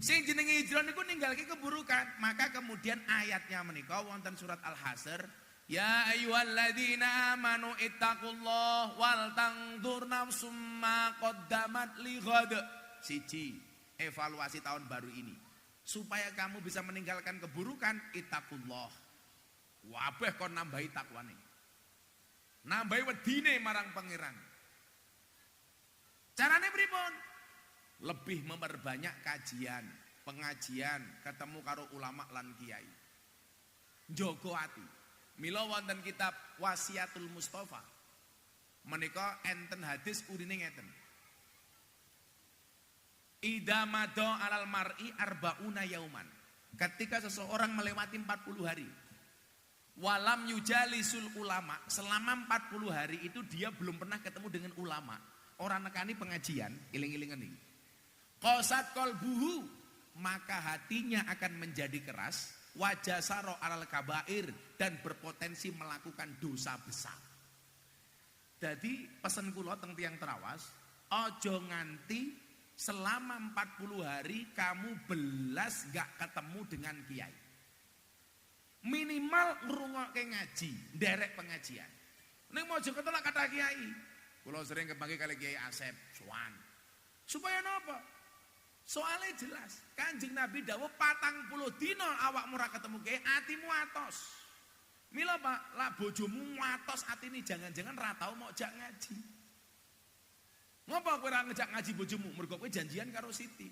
Sing jenenge hijrah niku ninggalke keburukan. Maka kemudian ayatnya menika wonten surat Al-Hasyr, ya ayyuhalladzina amanu ittaqullah wal tangdur nafsum ma qaddamat lighad. Siji, evaluasi tahun baru ini. Supaya kamu bisa meninggalkan keburukan, ittaqullah. Wabeh kon nambahi takwane. Nambahi wedine marang pangeran. Carane pripun? Lebih memperbanyak kajian, pengajian, ketemu karo ulama lan kiai. Njogo ati. Mila wonten kitab Wasiatul Mustafa. Menika enten hadis urine ngeten. Idza madha alal mar'i arbauna yauman. Ketika seseorang melewati 40 hari. Walam yujalisul ulama, selama 40 hari itu dia belum pernah ketemu dengan ulama. Orang nekani pengajian, iling-ilingan ini. Qasat qalbuhu, maka hatinya akan menjadi keras, wajasaro alal kabair, dan berpotensi melakukan dosa besar. Jadi pesan kula teng tiyang Trawas, ojo nganti selama 40 hari kamu belas gak ketemu dengan kiai. Minimal ngrungokke ngaji, nderek pengajian. Ning mojo ketolak kata kiai. Kula sering kepanggi kali Kiai Asep, sowan. Supaya napa? Soalnya jelas, Kanjeng Nabi dawuh 40 dina awakmu ora ketemu kiai, atimu atos. Mila Pak, lah bojomu atos atine jangan-jangan ra tau mau jak ngaji. Ngapa kowe ora ngejak ngaji bojomu? Mergo kowe janjian karo Siti.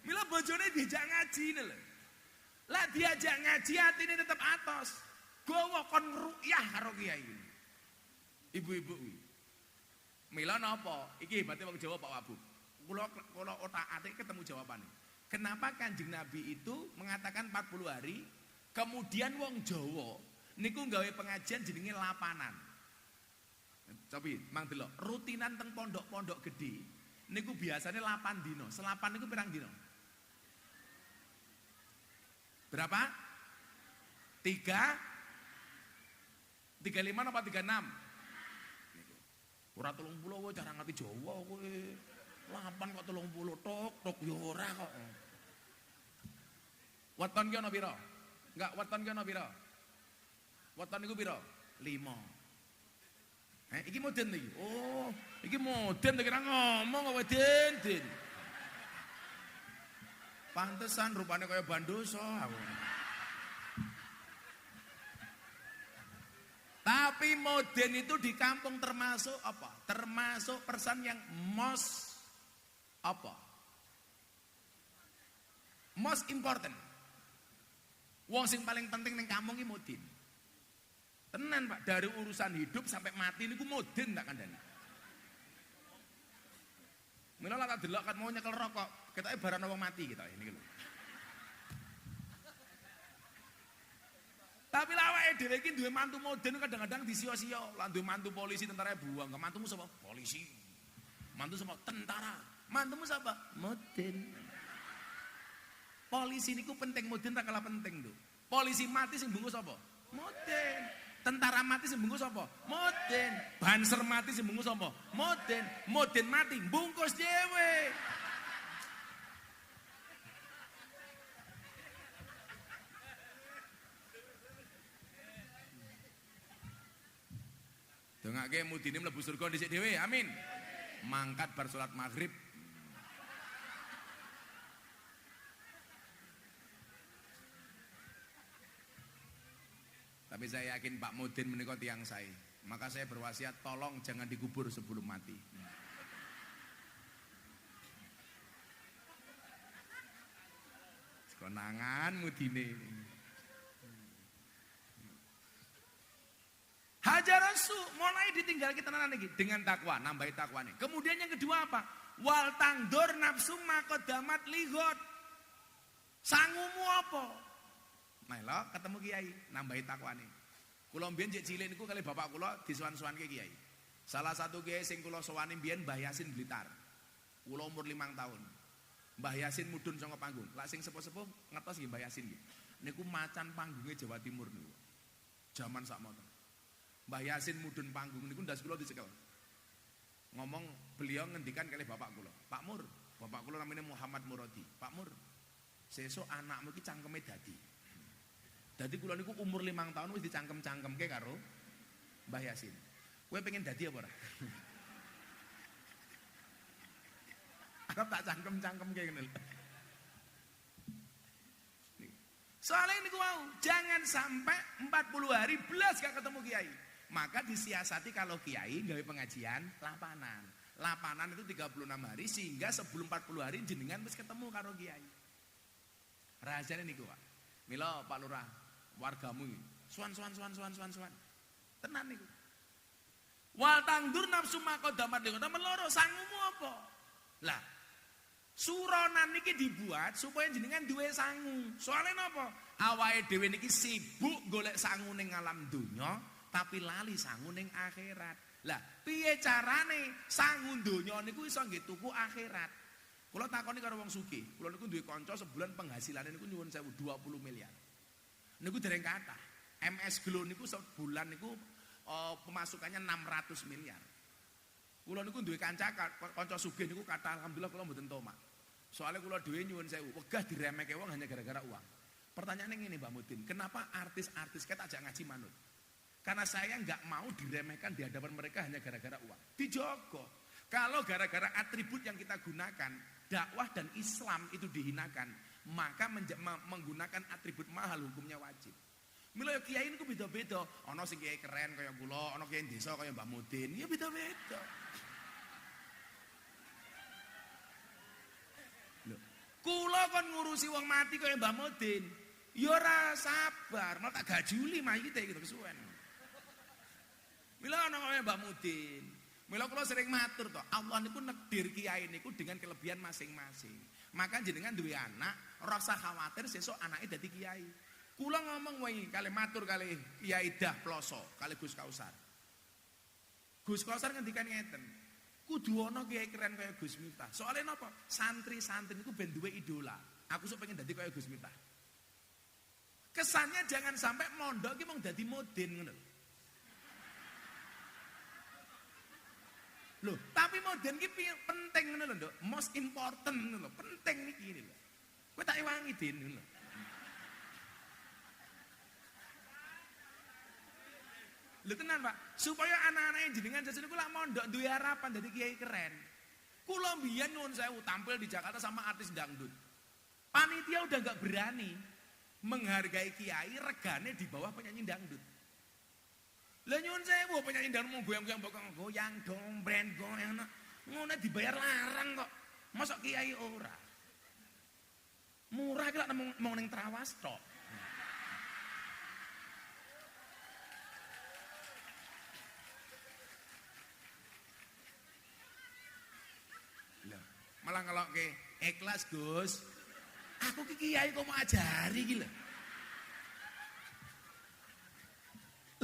Mila bojone diajak ngaji lho. Lah diajak ngaji atine tetep atos. Gowo kon rukyah karo kiai. Ibu-ibu kuwi. Mila napa? Iki hebate wong Jawa Pak Wabub. Kula otak-atik ketemu jawabane. Kenapa Kanjeng Nabi itu mengatakan 40 hari, kemudian wong Jawa niku gawe pengajian jenenge lapanan. Cobi, mang delok, rutinan teng pondok-pondok gede niku biasanya 8 dino. Selapan niku pirang dino? Berapa? 35 apa 36? Ora 30 kowe cara ngerti Jawa kowe. 8 kok 30 tok yo ora kok. Weton ki ana pira? Enggak, weton ki ana pira? Weton niku pira? 5. Iki modern iki. Oh, iki modern kira ngomong kok den. Pantesan rupanya kaya bandoso aku. Tapi modern itu di kampung termasuk apa? Termasuk person yang most apa? Most important. Wong sing paling penting ning kampung iki modern. Tenan Pak, dari urusan hidup sampai mati niku modern tak kandhani. Mila lah tak delok kan mau nyekel rokok, ketoke barang wong mati kita ini lho. Tapi lawake dhewe iki duwe mantu modern kadang-kadang disio-sio. Lah duwe mantu polisi tentara buang, mantumu sapa? Polisi. Mantu sapa? Tentara. Mantumu sapa? Modern. Polisi niku penting, modern tak kalah penting tuh. Polisi mati sing bungkus sapa? Modern. Tentara mati sing bungkus sapa? Modern. Banser mati sing bungkus sapa? Modern. Modern mati bungkus dhewe. Dongake mudine mlebu surga dhisik dhewe. Amin. Mangkat bar salat maghrib. Tapi saya yakin Pak Mudin menika tiyang saya. Maka saya berwasiat tolong jangan dikubur sebelum mati. Konangan Mudine. Hajaran nafsu, mulai ditinggal kita lagi dengan takwa, nambahi takwanya. Kemudian yang kedua apa? Wal tangdur nafsu makodamat ligot. Sangumu apa? Nah lo ketemu kiai, nambahi takwanya. Kula mbiyen cek cilik niku kali bapak kula disuwan-suwanke kiai. Salah satu kiai sing kula sowani mbiyen Mbah Yasin Blitar. Kula umur 5 tahun. Mbah Yasin mudhun saka panggung. Lah sing sepuh-sepuh ngertos nggih Mbah Yasin nggih. Niku macan panggungnya Jawa Timur niku. Jaman sakmono. Mbah Yasin mudhun panggung niku ndas kula dicekel. Ngomong beliau ngendikan kali bapak kula. Pak Mur, bapak kula namanya Muhammad Muradi. Pak Mur, sesuk anakmu iki cangkeme dadi. Dadi kula niku umur 5 tahun wis dicangkem-cangkemke karo Mbah Yasin. Kowe pengen dadi apa ora? Arep tak cangkem-cangkemke ngene lho. Soalnya niku mau jangan sampai 40 hari belas gak ketemu kiai. Maka disiasati kalau kiai gawe pengajian lapanan. Lapanan itu 36 hari sehingga sebelum 40 hari jenengan wis ketemu karo kiai. Rahasiane niku, Pak. Mila Pak Lurah, wargamu iki. Suwan. Tenan niku. Wal tangdur nafsu maqaddamat li ghadam loro sangumu apa? Lah, suronan niki dibuat supaya jenengan duwe sangu. Soalnya napa? Awake dhewe niki sibuk golek sangu ning alam donya, tapi lali sangu ning akhirat. Lah, piye carane sangu donya niku iso nggih tuku akhirat? Kula takoni karo wong sugih. Kula niku duwe kanca sebulan penghasilane niku nyuwun 20 miliar. Niku dereng kathah. MS Glow niku sebulan niku pemasukannya 600 miliar. Kula niku duwe kanca sugih niku kathah alhamdulillah kula mboten tomak. Soalnya kula dhewe nyuwun sewu, wegah diremehke wong hanya gara-gara uang. Pertanyaannya ngene Mbak Mudin, kenapa artis-artis kita ajak ngaji manut? Karena saya nggak mau diremehkan di hadapan mereka hanya gara-gara uang. Dijogo. Kalau gara-gara atribut yang kita gunakan, dakwah dan Islam itu dihinakan, maka menggunakan atribut mahal hukumnya wajib. Mila kiai niku beda-beda. Ana sing kiai keren kaya kula, ana kiai desa kaya Mbak Mudin, ya beda-beda. Lho, kula kon ngurusi wong mati kaya Mbak Mudin, ya ora sabar, malah tak gajuli mayite gitu kesuwen. Mila ana kaya Mbak Mudin. Mila kula sering matur to, Allah niku nekdir kiai niku dengan kelebihan masing-masing. Maka jenengan duwe anak, ora usah khawatir sesuk anake dadi kiai. Kula ngomong wae kali matur kali Kiai Dah Ploso, kali Gus Kausar. Gus Kausar ngendikan ngeten, kudu ana kiai keren kaya Gus Miftah. Soalnya napa? Santri-santri niku ben duwe idola. Aku sok pengen dadi kaya Gus Miftah. Kesannya jangan sampai mondok ki mung dadi modin ngono. Loh, tapi modern ki penting ngono lho, Nduk. Most important ngono lho, penting niki lho. Kowe tak ewangi Din ngono lho. Lho tenan, Pak, supaya anak-anak jenengan jajal niku lak mondok duwe harapan dadi kiai keren. Kula mbiyen nyuwun sewu tampil di Jakarta sama artis dangdut. Panitia udah enggak berani menghargai kiai regane di bawah penyanyi dangdut. Lah nyuwun sewu penyanyi dangdut mau goyang-goyang bokong goyang dong brand goyang ngono dibayar larang kok. Mosok kiai ora. Murah ki lak mau ning Trawas tok. Malah kalau ke ikhlas Gus, aku ki kiai kok mau ajari ki lho.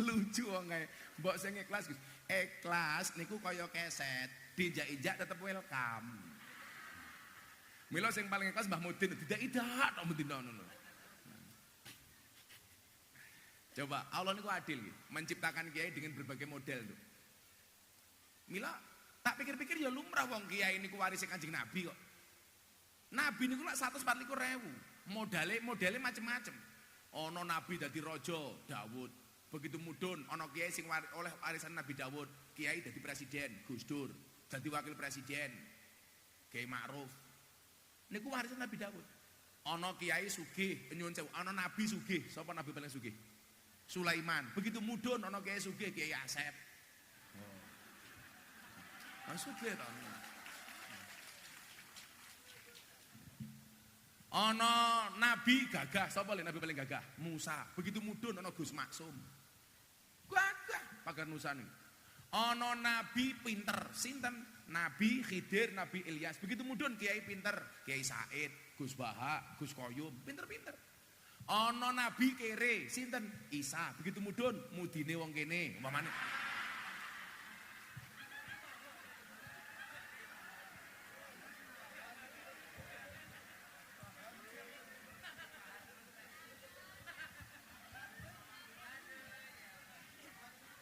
Lucu wong kae. Mbok sing ikhlas Gus. Ikhlas niku kaya keset, dijak-ijak tetep welcome. Mila sing paling ikhlas Mbah Mudin, tidak tok Mudin ngono. Coba Allah niku adil gitu, menciptakan kiai dengan berbagai model tuh. Mila tak pikir-pikir ya lumrah wong kiai niku waris Kanjeng Nabi kok. Nabi niku lak 144.000. Modele macem-macem. Ana nabi dadi raja, Daud. Begitu mudhun ana kiai sing oleh warisan Nabi Daud, kiai dadi presiden, Gus Dur, dadi wakil presiden, Kiai Ma'ruf. Niku warisan Nabi Daud. Ana kiai sugih, nyuwun sewu, ana nabi sugih. Sapa nabi paling sugih? Sulaiman. Begitu mudhun ana kiai sugih, Kiai Asep. Sugih to. Ana nabi gagah, sapa le nabi paling gagah? Musa. Begitu mudhun ana Gus Maksum. Gagah. pagar Nusa niku. Ana nabi pinter, sinten? Nabi Khidir, Nabi Ilyas. Begitu mudhun kiai pinter, Kiai Said, Gus Baha, Gus Koyum, pinter-pinter. Ana nabi kere, sinten? Isa. Begitu mudhun, mudine wong kene, umpamane.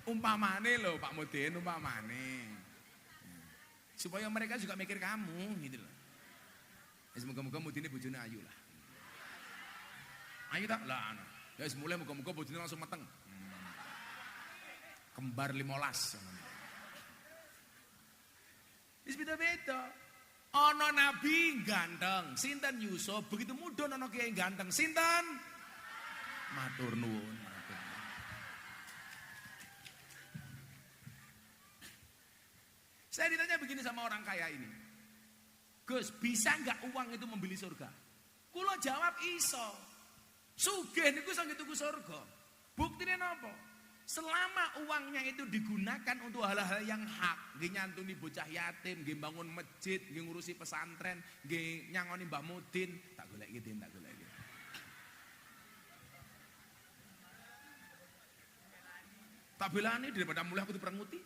Umpamane loh Pak Mudin, umpamane. Supaya mereka juga mikir kamu gitu loh. Semoga-moga Mudine bojone ayu lah. Ayu tak? Lah ana. Ya wis mulai moga-moga bojone langsung meteng. Kembar 15. Wis beda-beda. Ana nabi ganteng, sinten Yusuf, begitu mudhun ana kiai ganteng, sinten? Matur nuwun. Saya ditanya begini sama orang kaya ini, Gus, bisa nggak uang itu membeli surga? Kulo jawab iso. Sugih niku iso tuku surga. Buktine napa? Selama uangnya itu digunakan untuk hal-hal yang hak, nggih nyantuni bocah yatim, nggih bangun masjid, nggih ngurusi pesantren, nggih nyangoni Mbah Mudin, tak golek iki, tak golek iki. Tak belani daripada mulai aku diperanguti.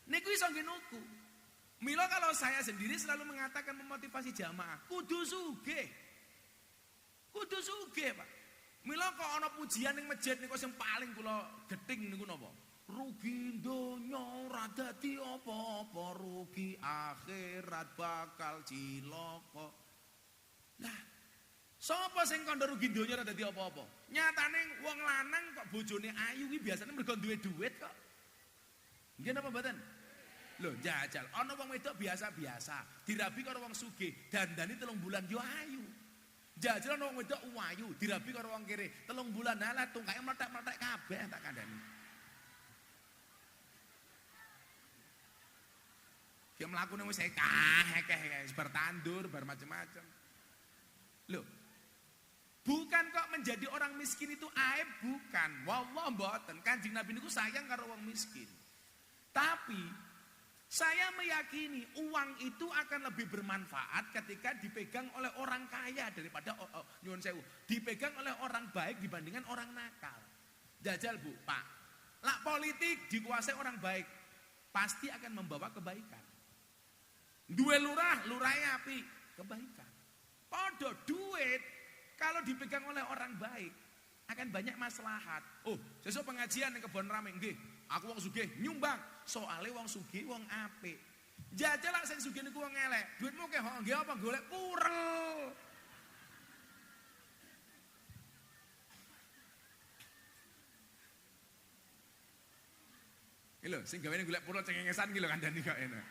Niku iso nggih nuku. Mila kalau saya sendiri selalu mengatakan memotivasi jamaah, kudu sugih. Kudu sugih, Pak. Mila kok ana pujian ning masjid niku sing paling kula gething niku napa? Rugi donya ora dadi apa-apa, rugi akhirat bakal cilaka. Lah, sapa sing kandha rugi donya ora dadi apa-apa? Nyatane wong lanang kok bojone ayu kuwi biasane mergo duwe duit kok. Nggih napa mboten? Loh jajal, ana wong wedok biasa-biasa, dirabi karo wong sugih, dandani 3 bulan yo ayu. Jajal ana wong wedok ayu, dirabi karo wong kere, 3 bulan halah tungkae meletek-meletek kabeh tak kandhani. Ki mlakune wis akeh wis bertandur, bar macam-macam. Loh. Bukan kok menjadi orang miskin itu aib, bukan. Wallah mboten. Kanjeng Nabi niku sayang karo wong miskin. Tapi saya meyakini uang itu akan lebih bermanfaat ketika dipegang oleh orang kaya daripada nyuwun sewu, dipegang oleh orang baik dibandingkan orang nakal. Jajal Bu, Pak. Lak politik dikuasai orang baik pasti akan membawa kebaikan. Duwe lurah, lurahnya api, kebaikan. Podo duit kalau dipegang oleh orang baik akan banyak maslahat. Oh, sesuk pengajian ning kebon rame nggih. Aku wong sugih nyumbang, soalnya wong sugih wong apik. Jajal lak sing sugih niku wong elek. Duitmu kek nggih apa golek purel. Iki lho, sing gawene golek purel cengengesan iki lho kandhani kok enak.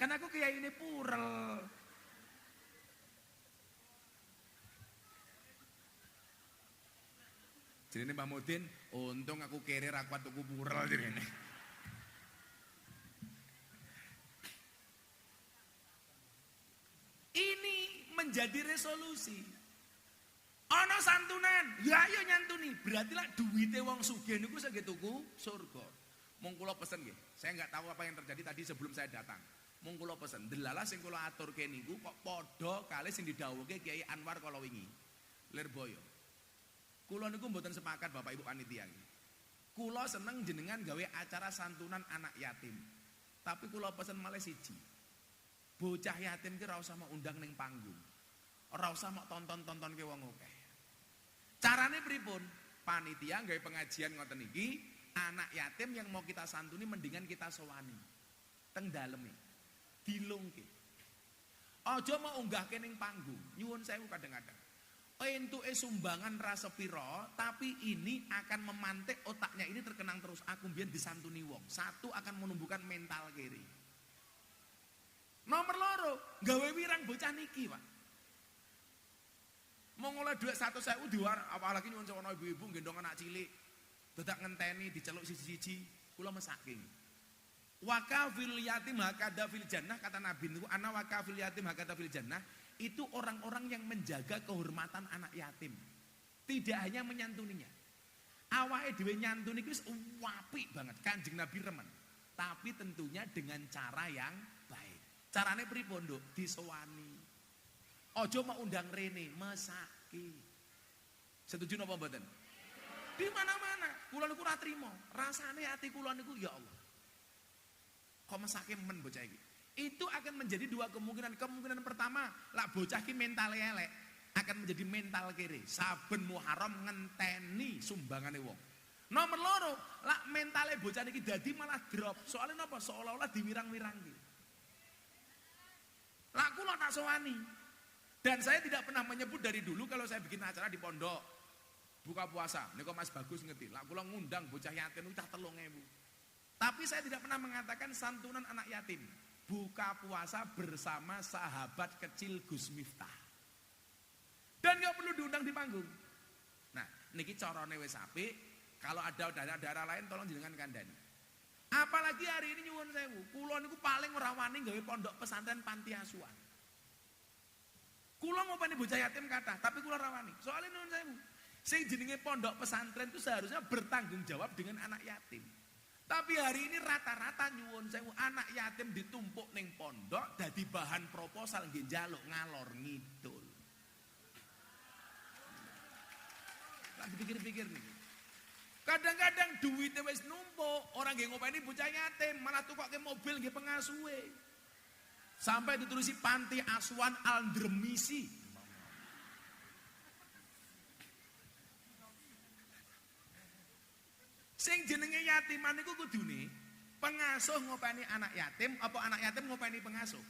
Kan aku kiai ini purel. Jadi ini Mbak Mudin, untung aku kere rakwat tuku purel jadi ini. Ini menjadi resolusi. Ono santunan, ya ayo nyantuni. Berarti lah duwite wong sugih niku saged tuku surga. Mung kula pesen nggih. Saya enggak tahu apa yang terjadi tadi sebelum saya datang. Mung kula pesen, delala sing kula aturke niku kok padha kalih sing didhawuhke Kiai Anwar kala wingi. Lirboyo. Kula niku mboten sepakat Bapak Ibu panitia iki. Kula seneng jenengan gawe acara santunan anak yatim. Tapi kula pesen malih siji. Bocah yatim ki ora usah mau undang ning panggung. Ora usah mau tonton-tonton ke wong akeh. Carane pripun? Panitia gawe pengajian ngoten iki, anak yatim yang mau kita santuni mendingan kita sowani. Teng daleme. Dilungke. Aja mau unggahke ning panggung. Nyuwun sewu kadang-kadang. Entuke sumbangan rasa piro, tapi ini akan memantik otaknya ini terkenang terus. Aku biar disantuni wong. Satu akan menumbuhkan mental kiri. Nomor loro, gawe wirang bocah niki, Pak. Mau ngoleh duit 100.000 diwar, apalagi nyuwun sewono ibu-ibu gendong anak cilik. Dadak ngenteni diceluk siji-siji, kula mesake. Wakafil yatim hakada fil jannah, kata Nabi niku ana wakafil yatim hakada fil jannah. Itu orang-orang yang menjaga kehormatan anak yatim. Tidak hanya menyantuninya. Awake dhewe nyantun iki wis apik banget, Kanjeng Nabi remen. Tapi tentunya dengan cara yang baik. Carane pripun, Nduk? Disowani. Aja mau undang rene, mesaki. Setuju napa mboten? Di mana-mana, kula niku ora trima. Rasane ati kula niku ya Allah. Kok mesake men bocah iki? Itu akan menjadi dua kemungkinan. Kemungkinan pertama, lak bocah ki mental elek, akan menjadi mental kere. Saben Muharram ngenteni sumbangane wong. Nomor loro, lak mentale bocah niki dadi malah drop. Soalnya napa? Seolah-olah diwirang-wirangi. Lak kula tak sowani. Dan saya tidak pernah menyebut dari dulu kalau saya bikin acara di pondok buka puasa. Niko Mas Bagus ngerti. Lak kula ngundang bocah yatim udah 3.000. Tapi saya tidak pernah mengatakan santunan anak yatim. Buka puasa bersama sahabat kecil Gus Miftah. Dan gak perlu diundang di panggung. Nah, niki carane wis apik. Kalau ada daerah-daerah lain tolong jenengan kandhani. Apalagi hari ini nyuwun sewu, kula niku paling ora wani gawe pondok pesantren panti asuhan. Kula ngopeni bocah yatim kathah, tapi kula ora wani. Soale nyuwun sewu, sing jenenge pondok pesantren itu seharusnya bertanggung jawab dengan anak yatim. Tapi hari ini rata-rata nyuwun sewu anak yatim ditumpuk ning pondok dadi bahan proposal nggih njaluk ngalor ngidul. Lah dipikir-pikir nih. Kadang-kadang duitnya wis numpuk, orang nggih ngopeni bocah yatim, malah tukokke mobil nggih pengasuhe. Sampai ditulis panti asuhan Aldremisi. Sing jenenge yatiman niku kudune pengasuh ngopeni anak yatim apa anak yatim ngopeni pengasuh?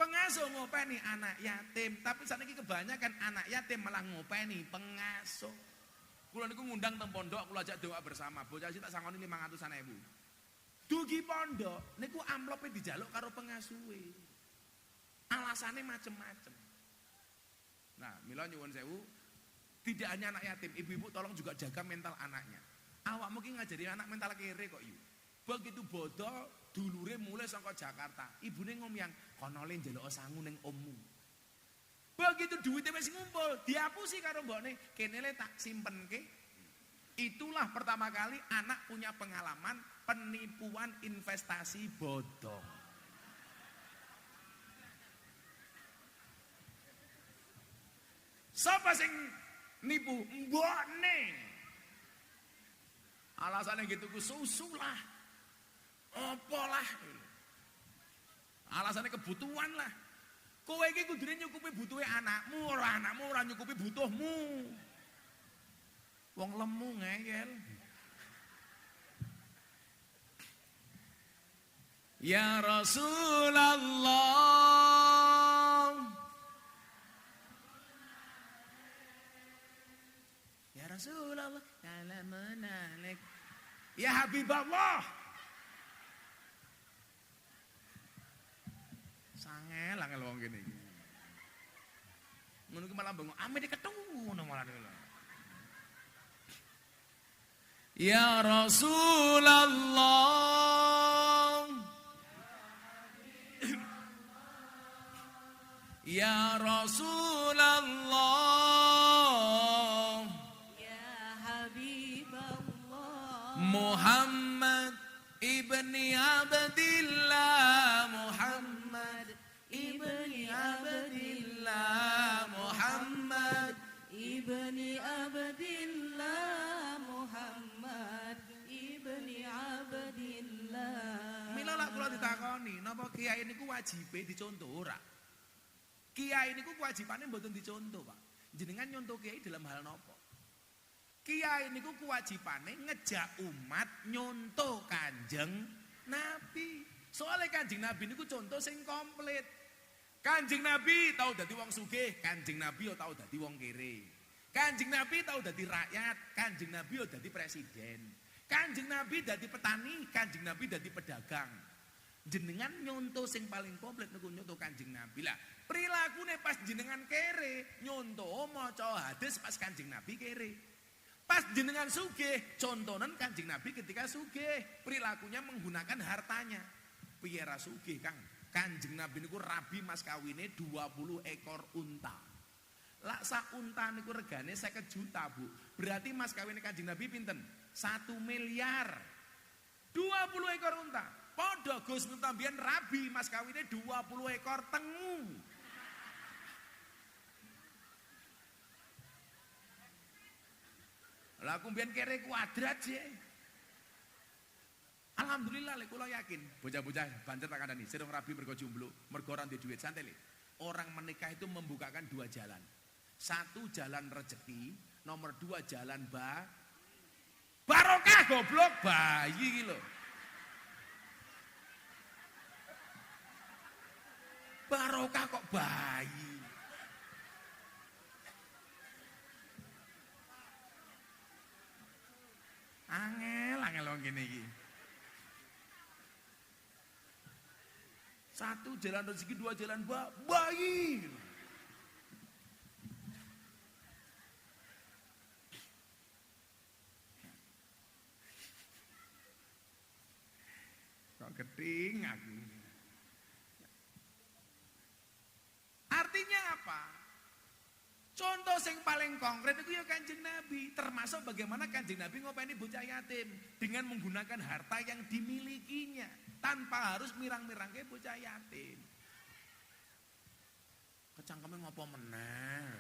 Pengasuh ngopeni anak yatim, tapi saniki kebanyakan anak yatim malah ngopeni pengasuh. Kula niku ngundang teng pondok, kula ajak doa bersama. Bocah sih tak sangoni 500.000. Dugi pondok niku amplope dijaluk karo pengasuhe. Alasane macem-macem. Nah, mila nyuwun sewu, tidak hanya anak yatim, ibu-ibu tolong juga jaga mental anaknya. Awak mungkin ngajari anak mental kere kok yu. Begitu bodoh, dulure mulai saka Jakarta. Ibune ngomyang, kono le njaluk sangu ning ommu. Begitu duitnya wis ngumpul, dihapusi karo mbokne, kene le tak simpenke. Itulah pertama kali anak punya pengalaman penipuan investasi bodong. Sapa sing nipu? Mbokne. Alasannya gitu ku susu lah, apa lah, alasannya kebutuhan lah. Kowe iki kudune nyukupi butuhe anakmu, anakmu ora nyukupi butuhmu. Wong lemu ngeyel. Ya Rasulullah, ya Rasulullah, salamun alaik. Ya Habibullah. Sangel wong kene iki. Ngono ki malah bengok, ame diketemu malah ngono. Ya Rasulullah, ya Rasulullah, ya Habibullah, Muhammad ibni Abdillah, Muhammad ibni Abdillah, Muhammad ibni Abdillah, Muhammad ibni Abdillah. Mila lak kula ditakoni, napa kiai niku wajibe dicontoh ora? Kiai niku kewajibane mboten dicontoh, Pak. Jenengan nyontoh kiai dalam hal napa? Kiai niku kewajibane ngejak umat nyontoh Kanjeng Nabi. Soalnya Kanjeng Nabi niku contoh sing komplit. Kanjeng Nabi tau dadi wong sugih, Kanjeng Nabi yo tau dadi wong kere. Kanjeng Nabi tau dadi rakyat, Kanjeng Nabi yo dadi presiden. Kanjeng Nabi dadi petani, Kanjeng Nabi dadi pedagang. Jenengan nyontoh sing paling komplit niku nyontoh Kanjeng Nabi. Lah, prilakune pas jenengan kere, nyontoh maca hadis pas Kanjeng Nabi kere. Pas jenengan sugih, contonan Kanjeng Nabi ketika sugih, perilakunya menggunakan hartanya. Piye ra sugih, Kang? Kanjeng Nabi niku rabi mas kawine 20 ekor unta. Lak sak unta niku regane 50 juta, Bu. Berarti mas kawin Kanjeng Nabi pinten? 1 miliar. 20 ekor unta. Padha Gus Miftah mbiyen rabi mas kawine 20 ekor tengu. Lah aku mbiyen kere kuadrat sih. Alhamdulillah lek kula yakin, bocah-bocah banter tak kandhani, sirung rabi mergo jomblo, mergo ora duwe duit santai lho. Orang menikah itu membukakan 2 jalan. 1 jalan rezeki, nomor 2 jalan barokah goblok bayi iki lho. Barokah kok bayi. Angel wong kene iki. 1 jalan rezeki, 2 jalan bayi. Kok keting aku. Artinya apa? Contoh yang paling konkret itu ya Kanjeng Nabi. Termasuk bagaimana Kanjeng Nabi ngopeni bocah yatim dengan menggunakan harta yang dimilikinya tanpa harus mirang-mirang ke bocah yatim. Kecangkeme ngopo meneh?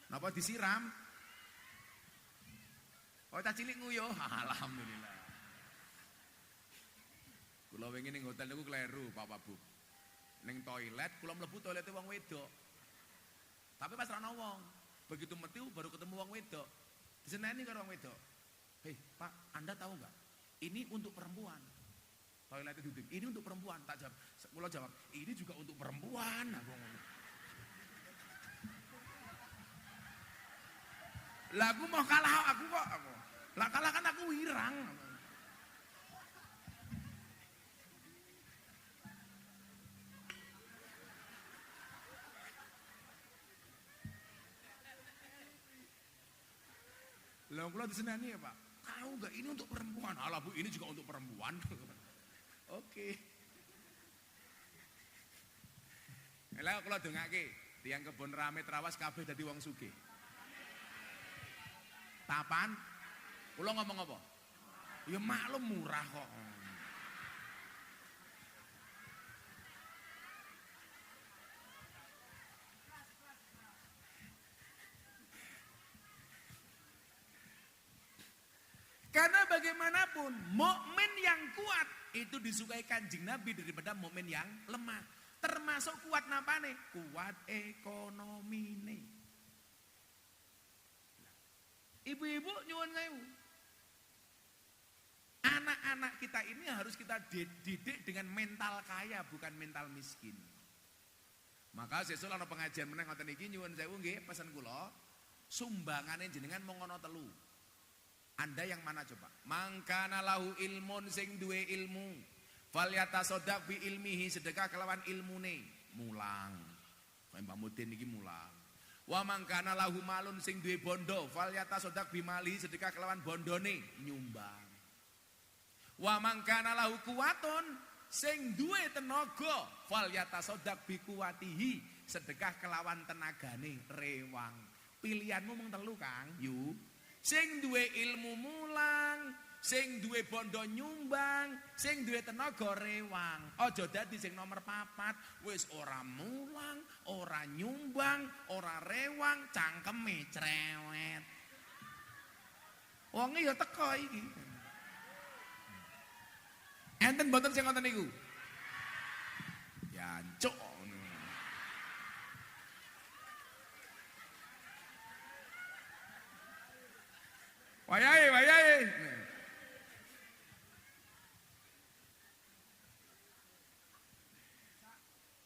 Napa disiram? Oh cah cilik nguyuh, alhamdulillah. Kula wingi ning hotel niku kleru, Pak Bu. Ning toilet, kula mlebu toilete wong wedok. Tapi pas ana wong, begitu metu baru ketemu wong wedok. Diseneni karo wong wedok. "Hei, Pak, Anda tahu enggak? Ini untuk perempuan." Toiletnya duduk, "Ini untuk perempuan." Tak jawab. Kula jawab, "Ini juga untuk perempuan." Aku ngomong. Lah aku mau kalah aku kok. Lah kalah kan aku wirang. Lah kula disenani ya, Pak. Tahu enggak ini untuk perempuan? Alah Bu, ini juga untuk perempuan. Oke. Lah kula dongake, tiyang kebon rame trawas kabeh dadi wong sugih. Tapan? Kula ngomong apa? Ya maklum murah kok. Karena bagaimanapun mukmin yang kuat itu disukai Kanjeng Nabi daripada mukmin yang lemah. Termasuk kuat napane? Kuat ekonomine. Ibu-ibu nyuwun sewu. Anak-anak kita ini harus kita didik dengan mental kaya bukan mental miskin. Maka sesuk ana pengajian meneh ngoten iki nyuwun sewu nggih pesen kula, sumbangane jenengan mung ana 3. Anda yang mana coba? Mangkana lahu ilmun sing duwe ilmu, falyatasaddaq bi ilmihi, sedekah kelawan ilmune, mulang. Kaya Mbah Mudin iki mulang. Wa mangkana lahu malun sing duwe bondo, falyatasaddaq bi mali, sedekah kelawan bondone, nyumbang. Wa mangkana lahu kuwatun sing duwe tenaga, falyatasaddaq bi kuwatihi, sedekah kelawan tenagane, rewang. Pilihanmu mung 3, Kang. Yu. Sing duwe ilmu mulang, sing duwe bondo nyumbang, sing duwe tenaga rewang. Aja dadi sing nomor 4, wis ora mulang, ora nyumbang, ora rewang, cangkeme cerewet. Wonge ya teko iki. Enten mboten sing ngoten niku? Ya cuk. Wayahe.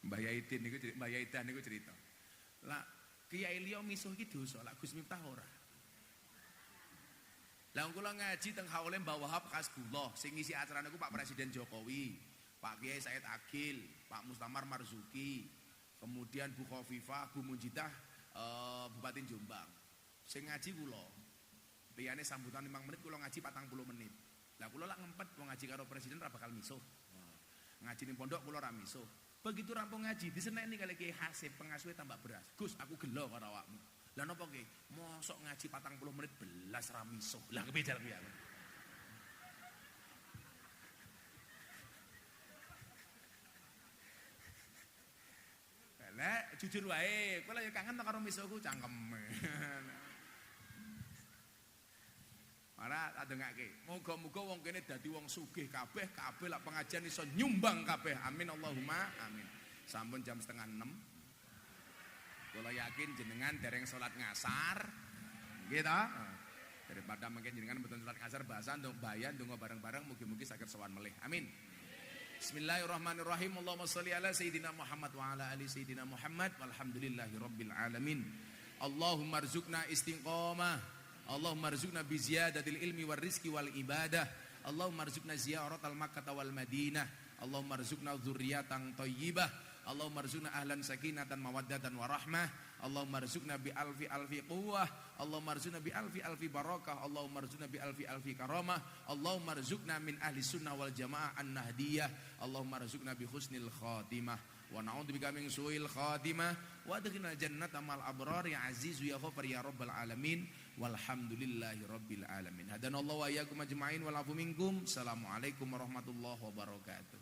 Mbah Yaidan niku cerita. Lah Kiai liya misuh iki dosa, lak Gus Miftah ora. Lah kula ngaji teng haule Mbah Wahab Kasbullah, sing ngisi acara niku Pak Presiden Jokowi, Pak Kiai Said Agil, Pak Mustamar Marzuki, kemudian Bu Khofifah, Bu Munjidah Bupati Jombang. Sing ngaji kula. Liyane sambutan 5 menit kula ngaji 40 menit. Lah kula lak ngempet wong ngaji karo presiden ra bakal misuh. Ngaji ning pondok kula ra misuh. Begitu rampung ngaji, diseneni kali Kiai Hasib pengasuhe tambah beras. Gus, aku gelo karo awakmu. Lah napa Ki? Mosok ngaji 40 menit belas ra miso. Lah kepedal kuwi aku. Lah jujur wae, kowe ya kangen karo misoku cangkeme. Ora tak dengake. Muga-muga wong kene dadi wong sugih kabeh lak pengajian iso nyumbang kabeh. Amin Allahumma amin. Sampun jam 5:30. Kula yakin jenengan dereng salat ngasar. Nggih ta? Daripada mungkin jenengan mboten salat ngasar bahasa ndong bayan ndonga bareng-bareng mugi-mugi saged sowan melih. Amin. Bismillahirrahmanirrahim. Allahumma sholli ala sayyidina Muhammad wa ala ali sayyidina Muhammad walhamdulillahirabbil alamin. Allahumma rzuqna istiqamah. Allahumma rzuqna bi ziyadatil ilmi war rizqi wal ibadah. Allahumma rzuqna ziyaratal Makkah wal Madinah. Allahumma rzuqna dzurriyyatan thayyibah. Allahumma rzuqna ahlan sakinatan mawaddatan warahmah. Allahumma rzuqna bi alfi quwwah. Allahumma rzuqna bi alfi barakah. Allahumma rzuqna bi alfi karamah. Allahumma rzuqna min ahli sunnah wal jamaah an-nahdiyah. Allahumma rzuqna bi husnil khatimah wa na'udzubika min su'il khatimah wa adkhilna jannata mal abrar ya azizu ya ghafar ya rabbal alamin walhamdulillahi rabbil alamin. Hadanallahu wa iyyakum ajma'in wal afu minkum. Assalamualaikum warahmatullahi wabarakatuh.